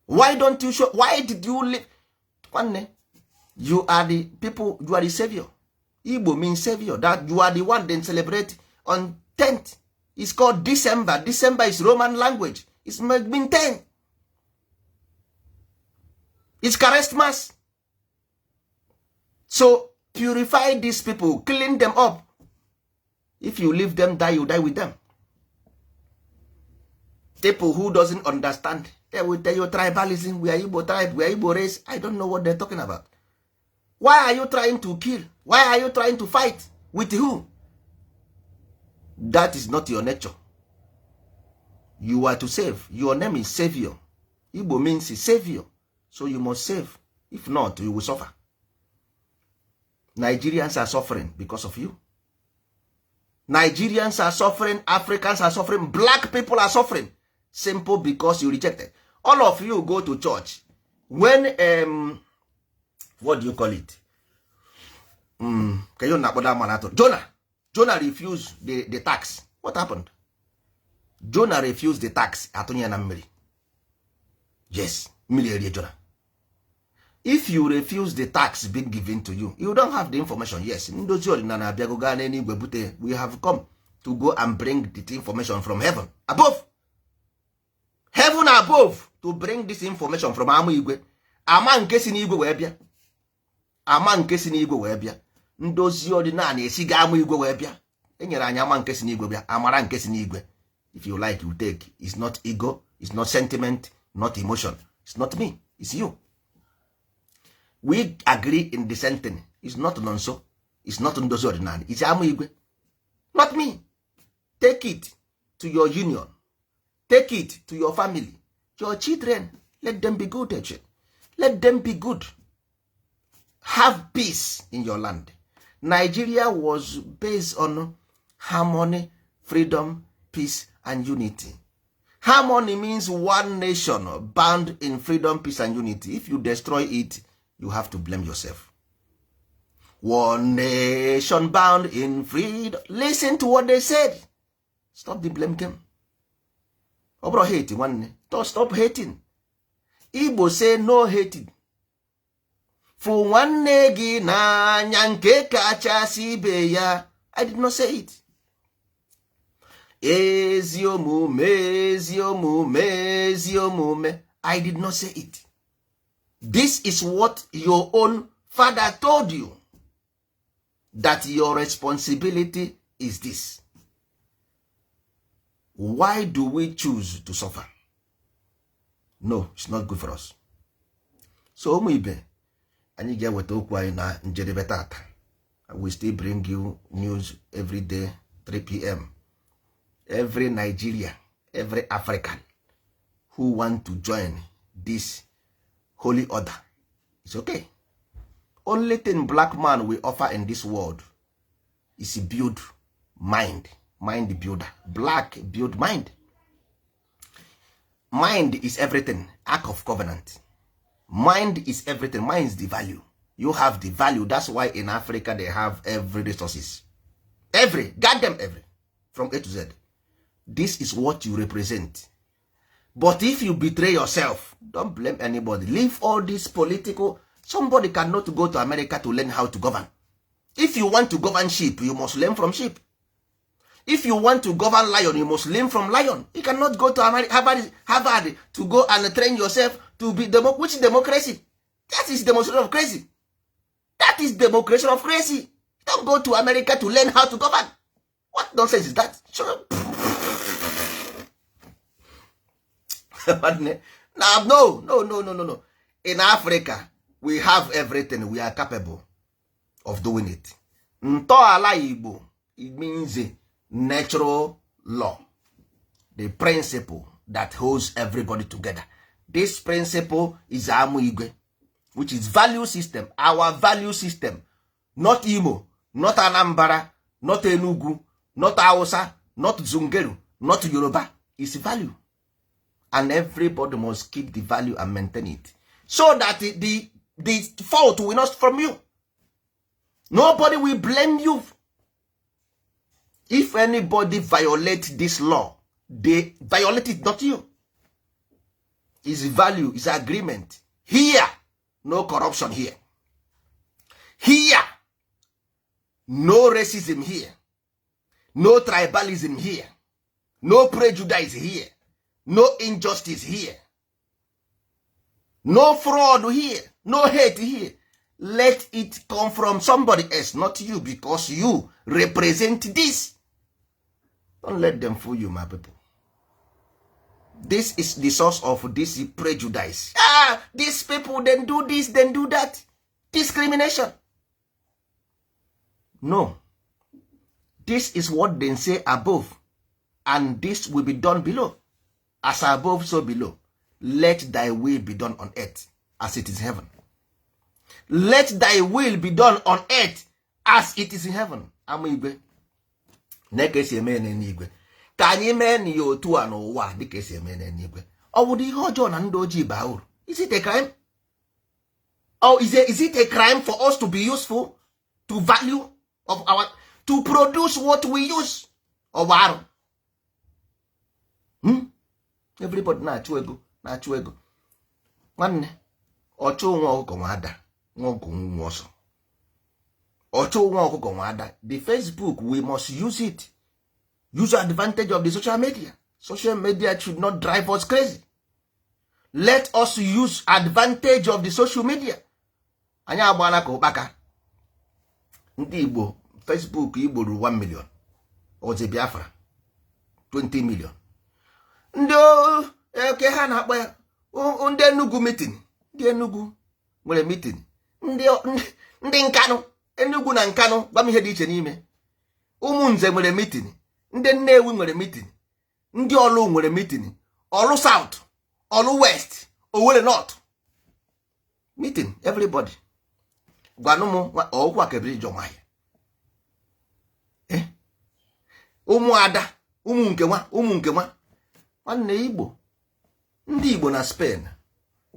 Why don't you show? Why did you live? You are the people, you are the savior. Igbo means savior. That you are the one they celebrate on 10th. It's called December. December is Roman language. It's mean 10. It's Christmas. So purify these people, clean them up. If you leave them die, you die with them. People who doesn't understand, they will tell you tribalism, we are Igbo tribe, we are Igbo race. I don't know what they're talking about. Why are you trying to kill? Why are you trying to fight? With who? That is not your nature. You are to save. Your name is Savior. Igbo means Savior. So you must save. If not, you will suffer. Nigerians are suffering because of you. Nigerians are suffering. Africans are suffering. Black people are suffering. Simple because you rejected. All of you go to church. When, what do you call it? Jonah refused the tax. What happened? Jonah refused the tax. Yes, Jonah. If you refuse the tax being given to you, you don't have the information. Yes, we have come to go and bring the information from heaven above. Heaven above to bring this information from Igwe. Ama nke si n'igwe wee bịa. Ama nke si n'igwe wee bịa. Ndozi ọdịnala esiga ama igwe wee bịa. Enyere anyị ama nke si n'igwe bịa. Amara nke si n'igwe. If you like, you take. It's not ego, it's not sentiment, not emotion. It's not me, it's you. We agree in the sentence. It's not nonso. It's not ndozi ọdịnala. It's ama igwe. Not me. Take it to your union. Take it to your family. Your children. Let them be good, actually. Let them be good. Have peace in your land. Nigeria was based on harmony, freedom, peace, and unity. Harmony means one nation bound in freedom, peace, and unity. If you destroy it, you have to blame yourself. One nation bound in freedom. Listen to what they said. Stop the blame game. Obro hating one. Don't stop hating. Igbo say no hating. For one negi na nyanke kachasi ibe ya. I did not say it. Eziomume, eziomume, eziomume. I did not say it. This is what your own father told you. That your responsibility is this. Why do we choose to suffer? No, it's not good for us. So ụmụ ibe, anyị ga-eweta okwu anyị na njedebe tata. We still bring you news every day, 3 p.m. Every Nigeria, every African who want to join this holy order, it's okay. Only thing black man will offer in this world is a build mind. Mind builder. Black build mind. Mind is everything. Ark of covenant. Mind is everything. Mind is the value. You have the value. That's why in Africa they have every resources. Every. Got them every. From A to Z. This is what you represent. But if you betray yourself, don't blame anybody. Leave all this political. Somebody cannot go to America to learn how to govern. If you want to govern sheep, you must learn from sheep. If you want to govern lion, you must learn from lion. You cannot go to Harvard to go and train yourself to be which democracy? That is demonstration of crazy. That is demonstration of crazy. Don't go to America to learn how to govern. What nonsense is that? No. In Africa, we have everything. We are capable of doing it. Ntọala Igbo, it means natural law, the principle that holds everybody together. This principle is Amu Igwe, which is value system, our value system. Not Imo, not Anambra, not Enugu, not Hausa, not Zungeru, not Yoruba. It's value. And everybody must keep the value and maintain it. So that the fault will not from you. Nobody will blame you. If anybody violates this law, they violate it, not you. It's value, it's agreement. Here, no corruption here. Here, no racism here. No tribalism here. No prejudice here. No injustice here. No fraud here. No hate here. Let it come from somebody else, not you, because you represent this. Don't let them fool you, my people. This is the source of this prejudice. These people then do this, then do that. Discrimination. No. This is what they say above, and this will be done below. As above, so below. Let thy will be done on earth as it is in heaven. Let thy will be done on earth as it is in heaven. Amigwe. Neke si eme n'eluigwe. Ka anyị mee na ya otu a n'ụwa dịka esi eme n'eluigwe. Ọ bụ ihe ọjọọ na ndị ojii baa uru? Is it a crime? Or is it a crime for us to be useful to value of our, to produce what we use? Ọ bụ arụ? Everybody na-achụ ego. Nwanne, ọchụ nwa ọkụkọ nwa ada, nwa ọkụkọ nwa ọsọ. Ọchụ nwa ọkụkọ nwa ada. The Facebook, we must use it. Use advantage of the social media. Social media should not drive us crazy. Let us use advantage of the social media. Anyị agbana ka ụkpaka. Ndị Igbo, Facebook Igbo ruru 1 million. Oze Biafra 20 million. Ndị oke ha na-akpọ ya ndị Enugu meeting. Ndị Enugu nwere meeting. Ndị Nkanụ, Enugu na Nkanụ gwa m ihe dị iche n'ime. Ụmụnze nwere meeting. Ndị Nnewi nwere meeting. Ndị Ọlụ nwere meeting. Ọlụ South, Ọlụ West, Owerri North. Meeting everybody. Gwanụ m ọkwa kebiri jọma ya. Ụmụada, ụmụ nke nwa. Nwanne Igbo. Ndị Igbo na Spain.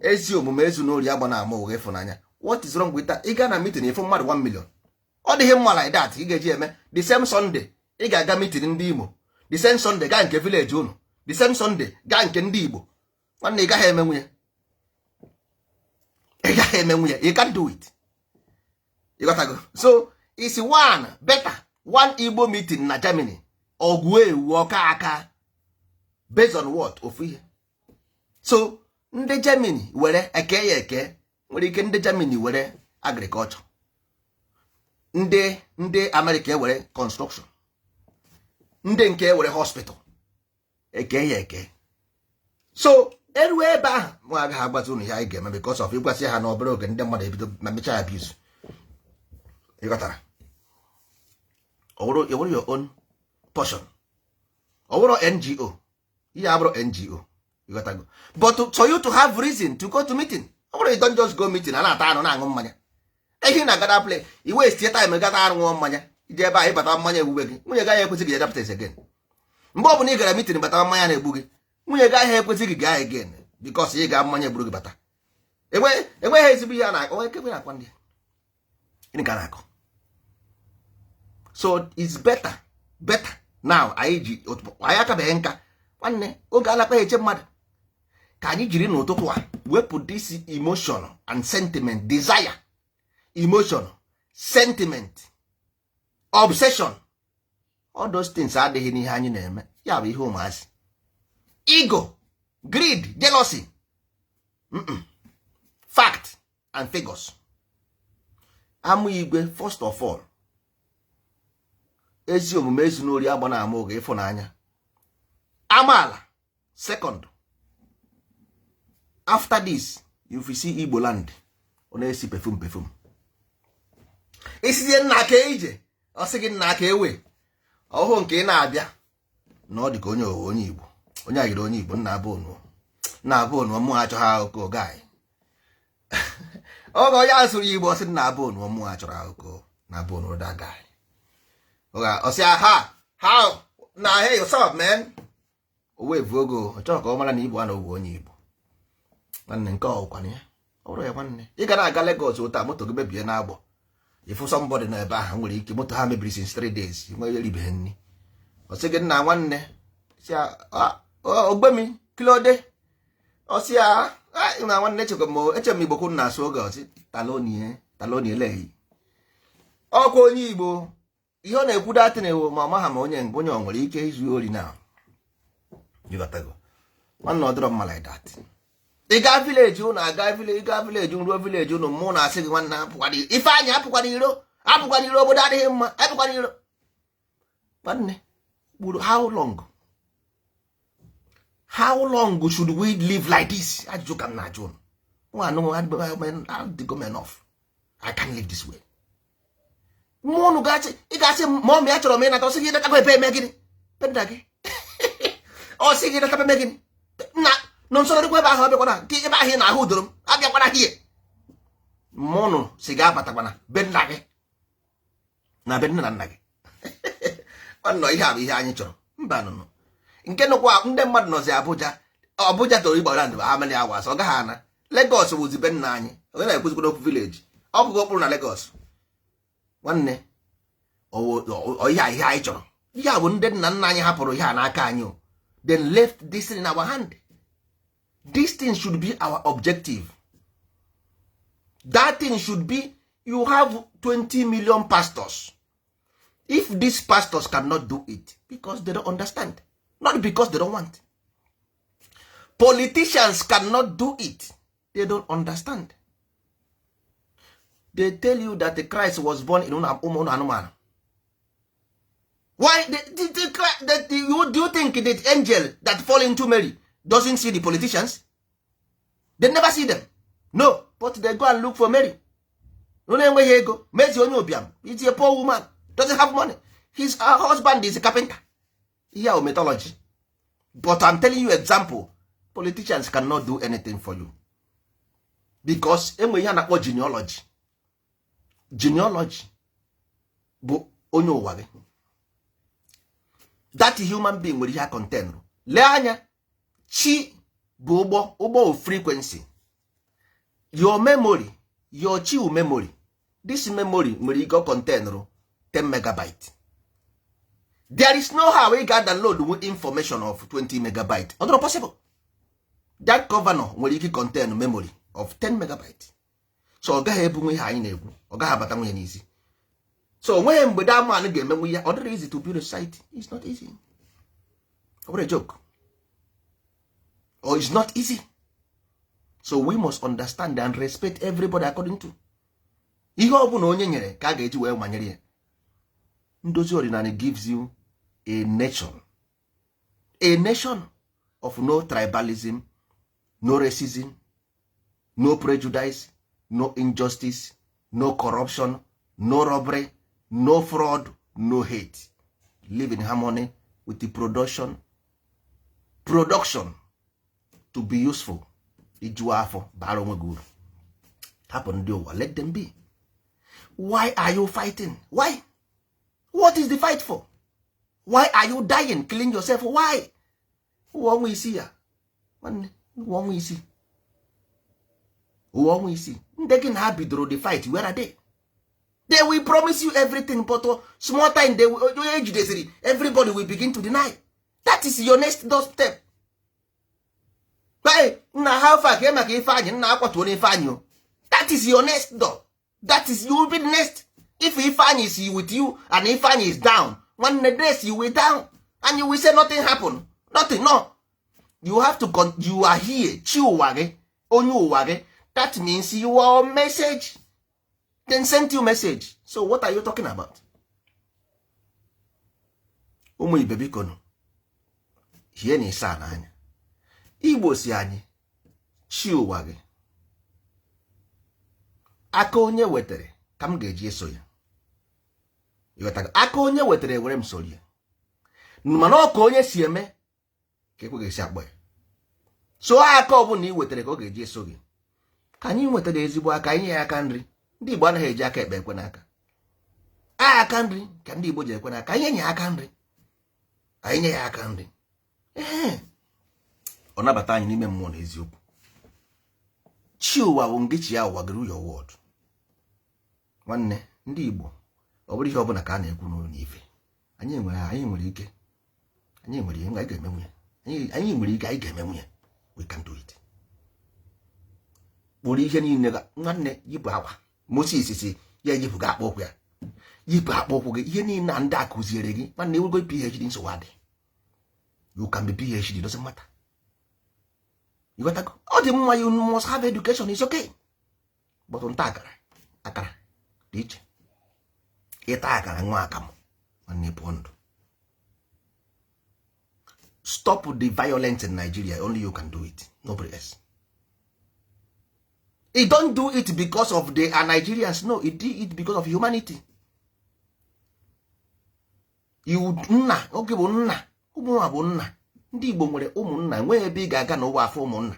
Ezi omume ezu n'ori agba na ama ụgha ịfụnanya. What is wrong with that? Ị ga na meeting ịfụ mmadụ 1 million. Ọ dịghị mma like that. Ị ga-eji eme the same Sunday. Ị ga-aga meeting ndị Imo. The same Sunday gaa nke village unu. The same Sunday gaa nke ndị Igbo. Nwanne ị gaghị emenwu ya. You can't do it. You got to go. So it's one Igbo meeting na Germany. Ogwe woka aka. Based on what? Of ihe. So ndị Germany were eke nwere ike ndị Germany were agriculture. Ndị America were construction. Ndị nke were hospital. Eke. So elu ebe ahụ mụ agaghị agbazi unu ihe anyị ga-eme because of ịgwasị ha n'obere oge ndị mmadụ ebido ma mechaa abuse. Ịghọtara? Ọ bụrụ your own portion. Ọ bụrụ NGO. Ihe abụrụ NGO. Ịghọtago? But for you to have reason to go to meeting. Ọ bụrụ you don't just go meeting a na-ata anụ na-aṅụ mmanya. Ehi na gada play. I waste your time gata aṅụ mmanya. Ije ebe a ịbata mmanya egbugbe gị. Nwunye gaghị ekwesị gị adaptate again. Mgbe ọ bụla ị gara meeting bata mmanya na-egbu gị. Nwunye gaghị ekwesị gị gaa again because ị ga mmanya egburu gị bata. Enweghị ezigbo ihe a na-akọ. Onwe kekwe na-akwa ndị. Gịnị ka na-akọ? So it's better now anyị akabeghị nka. Nwanne oge a na-akpa eche mmadụ ka anyị jiri n'ụtụtụ a wepụ this emotion and sentiment, desire, emotion, sentiment, obsession all those things adịghị n'ihe anyị na-eme. Ya bụ ihe ụmụazị. Ego, greed, jealousy, fact and figures. Amụ igwe, first of all, ezi omume ezinori agba na ama oge ịfụnanya. Amaala, second. After this, if you see Igbo land, ọ na-esi perfume. Isizie nna aka ije, ọ sị gị nna aka ewe, ọhụ nke ị na-abịa na ọ dị ka onye Igbo. Onye ayiri onye Igbo nna abụ onu mụ achọghị akụkọ guy. Oge onye asụrụ Igbo sị nna abụ onu mụ achọrọ akụkọ na abụ onu that guy. Ọ sị how na hey what's up man? O wee vuogo ọ chọrọ ka ọ mara na Igbo a na ogwu onye Igbo. Nwanne nke ọkwa ya. Ọ bụrụ ya nwanne. Ị ga na-aga Lagos ụta moto gị mebie na-agbọ. Ifu somebody na ebe ahụ nwere ike moto ha mebiri since 3 days. Nwe eribeghị nri. Ọ sị gị nna nwanne si ogbemi kilode. Ọ sị na nwanne eche m Igbo kwuru na asụ oge ọsị talonie lehi. Ọkwa onye Igbo ihe ọ na-ekwu datin ewu ma ọmaha ma onye ọ nwere ike izu ori na. Nwanne ọ dịrọ mma like that. Ị gaa village unu ruo village unu mụ na asị gị nwanne apụkwara iro. Ifeanyị apụkwara iro obodo adịghị mma, apụkwara iro. Nwanne gburu how long should we live like this? Ajụjụ ka m na-ajụ unu. Nwa enough. I can't live this way. Mụnụ ị ga-asị ma ọ mị achọrọ m ịnata, ọ sị gị natakwa ebe eme gịnị? Penda gị. Ọ sị gị natakwa eme gịnị? No nso dịkwa ebe ahụ ọbịakwana ka ebe ahụ ị na-ahụ udoro m abịakwana hie. Mụnụ si ga-abatakwana be nna gị na be nna na nna gị. Ọnọ ihe a bụ ihe anyị chọrọ. Mba nụnụ. Nke nụkwa ndị mmadụ nọzi Abuja toro Igbo land bụ amali awas ọ gaghị ana. Lagos wụzi be nna anyị. Onye na-ekwuzikwa n'okwu village. Ọ bụghị okpuru na Lagos. Nwanne ihe anyị chọrọ. Ihe a bụ ndị nna nna anyị hapụrụ ihe a n'aka anyị. Then left this in our hand. This thing should be our objective. That thing should be, you have 20 million pastors. If these pastors cannot do it, because they don't understand, not because they don't want. Politicians cannot do it, they don't understand. They tell you that the Christ was born in Umu. Why? Do you think the angel that fall into Mary doesn't see the politicians? They never see them. No, but they go and look for Mary. It's a poor woman, doesn't have money. His husband is a carpenter. Here mythology. But I'm telling you example, politicians cannot do anything for you. Because genealogy. Genealogy. That human being will have content. Le anya chi bụ ụgbọ frequency. Your memory, your chi memory. This memory nwere ike contain 10 megabyte. There is no how we got download information of 20 megabyte. Not possible. That governor nwere ike contain memory of 10 megabyte. So ọ gaghị ebu nwe ihe anyị na-ekwu. Ọ gaghị abata nwe n'isi. So when mgbe that man ga-emenwu ya, ọ dịrị easy to build a site. It's not easy. Ọ bụrụ a joke. Or it's not easy. So we must understand and respect everybody according to. Ihe ọ bụla onye nyere ka a ga-eji wee manyere ya. Ndozi ọdịnala gives you a nation. A nation of no tribalism, no racism, no prejudice, no injustice, no corruption, no robbery, no fraud, no hate. Live in harmony with the production to be useful. Iju afọ bara onwe gị uru. Hapụ ndị ụwa, let them be. Why are you fighting? Why? What is the fight for? Why are you dying, killing yourself? Why? Ụwa ọnwụ isi ya. Nwanne, ụwa ọnwụ isi. Ụwa ọnwụ isi. Ndị gị na ha bidoro the fight, where are they? They will promise you everything, but small time they will, everybody will begin to deny. That is your next doorstep. Hey, na how far came maka Ifeanyi na akwatu onye Ifeanyi. That is your next door. That is, you will be the next. If Ifeanyi is with you and Ifeanyi is down, nwanne dress you will down and you will say nothing happen. Nothing, no. You have to you are here, chi ụwa gị, onye ụwa gị. That means you are on message. Then send you message. So what are you talking about? Ụmụ ibe biko nụ, hie na ịsa n'anya. Igbo si anyị, chi ụwa gị. Aka onye wetere ka m ga-eji eso ya. Aka onye wetere were m soro ya. Mana ọ ka onye si eme ka ekwe ga-esi akpọ ya. So aka ọ bụla ị wetere ka ọ ga-eji eso gị. Ka anyị nwetara ezigbo aka, anyị nye ya aka nri. Ndị Igbo anaghị eji aka ekpe ekwe n'aka. Aka nri ka ndị Igbo ji ekwe n'aka. Anyị nye ya aka nri. Anyị nye ya aka nri. Ọ nabata anyị n'ime mmụọ na eziokwu. Chi ụwa bụ ngịchi ya ụwa gịrị your word. Nwanne ndị Igbo, ọ bụrụ ihe ọ bụla ka a na-ekwu n'ụlọ ife. Anyị nwere ike. Anyị nwere ihe anyị ga-emenwu ya. Anyị nwere ike, anyị ga-emenwu ya. We can do it. Kpụrụ ihe niile nwanne yipụ akwa. Moses si ya yipụ gị akpa ụkwụ ya. Yipụ akpa ụkwụ gị, ihe niile ndị a kụziere gị. Nwanne ewego PhD nsogbu adị. You can be PhD, doesn't matter. You got to go. All the more you must have education, is okay. But on akara dị iche. Ịta akara nwa akamụ nwanne bụ ndụ. Stop the violence in Nigeria. Only you can do it. Nobody else. He don't do it because of the Nigerians. No, he did it because of humanity. You nna, oge bụ nna, ụmụnwa bụ nna. Ndị Igbo nwere ụmụnna, nwee ebe ị ga-aga n'ụwa afọ ụmụnna.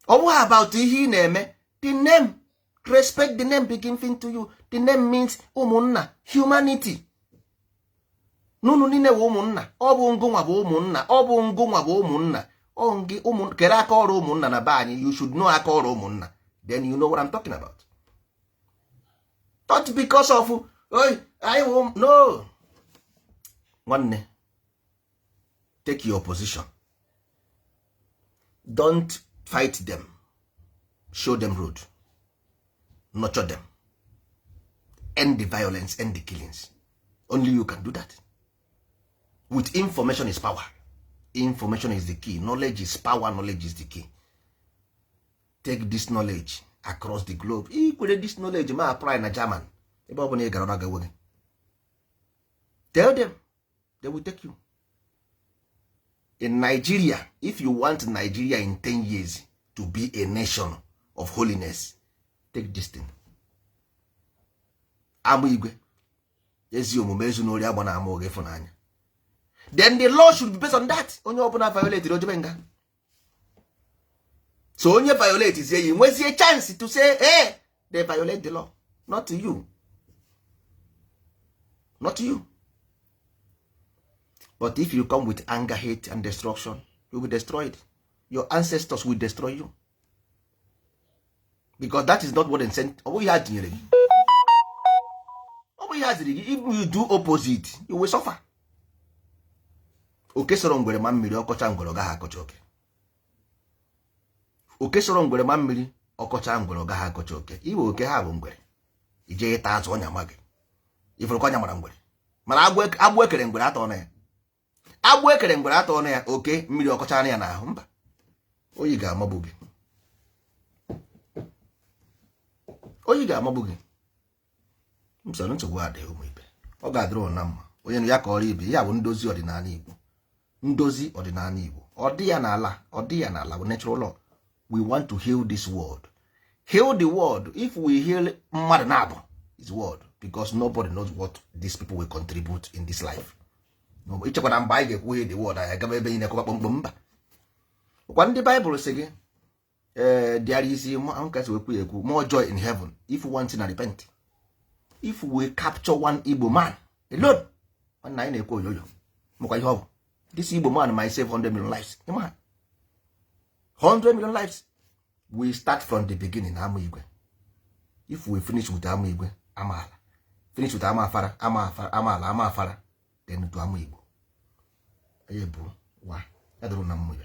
Ọ bụghị about ihe ị na-eme. The name, respect the name begin to you. The name means ụmụnna, humanity. Nunu niile bụ ụmụnna. Ọ bụ ngụnwa bụ ụmụnna. Ọ bụ ngụnwa bụ ụmụnna. Kere aka ọrụ ụmụnna na be anyị. You should know aka ọrụ ụmụnna. Then you know what I'm talking about. Not because of I won't. No. Nwanne, take your position. Don't fight them. Show them road. Nurture them. End the violence, end the killings. Only you can do that. With information is power. Information is the key. Knowledge is power. Knowledge is the key. Take this knowledge across the globe. Equally this knowledge may apply in German. Tell them. They will take you. In Nigeria, if you want Nigeria in 10 years to be a nation of holiness, take this thing. Then the law should be based on that. Onye ọbụla violate ojebenga. So onye violate is saying, where's a chance to say, hey, they violate the law. Not to you. Not to you. But if you come with anger, hate, and destruction, you will be destroyed. Your ancestors will destroy you. Because that is not what they sent. If you do opposite, you will suffer. Oke soro ngwere ma mmiri ọkọcha ngwere ọgaghị akọcha oke. Oke soro ngwere ma mmiri ọkọcha ngwere ọgaghị akọcha oke. Iwe oke ha bụ ngwere. Ije ịta azụ ọnya ma gị. Ifuru kwa ọnya mara ngwere. Mana agbụ ekere ngwere atọ na ya. Agbụ ekere ngwere atọ na ya, oke mmiri ọkọcha na ya n'ahụ mba. Oyi ga-amagbu gị. Oyi ga-amagbu gị. Msoro nsogbu adịghị ụmụ ibe. Ọ ga-adịrị na mma. Onye ya ka ọrụ ibe ya bụ ndozi ọdịnala Igbo. Ndozi ọdịnala Igbo. Ọ dị ya n'ala bụ natural law. We want to heal this world. Heal the world. If we heal mmadụ na-abụ is world, because nobody knows what these people will contribute in this life. Ichekwa na mgbe anyị ga-ekwu heal the world, anyị agaba ebe na-ekọba kpọmkpọm mba. Kwa ndị Bible sị gị, there is more joy in heaven if we want to repent. If we capture one Igbo man alone, and I na-ekwu oyoyo mụkwa ihe ọ bụ. This Igbo man might save 100 million lives. 100 million lives. We start from the beginning. Amigwe. If we finish with Amigwe, Amala. Finish with Amafara, Amala, Amafara, then to Amigwe. Ayebu. Why? I don't know.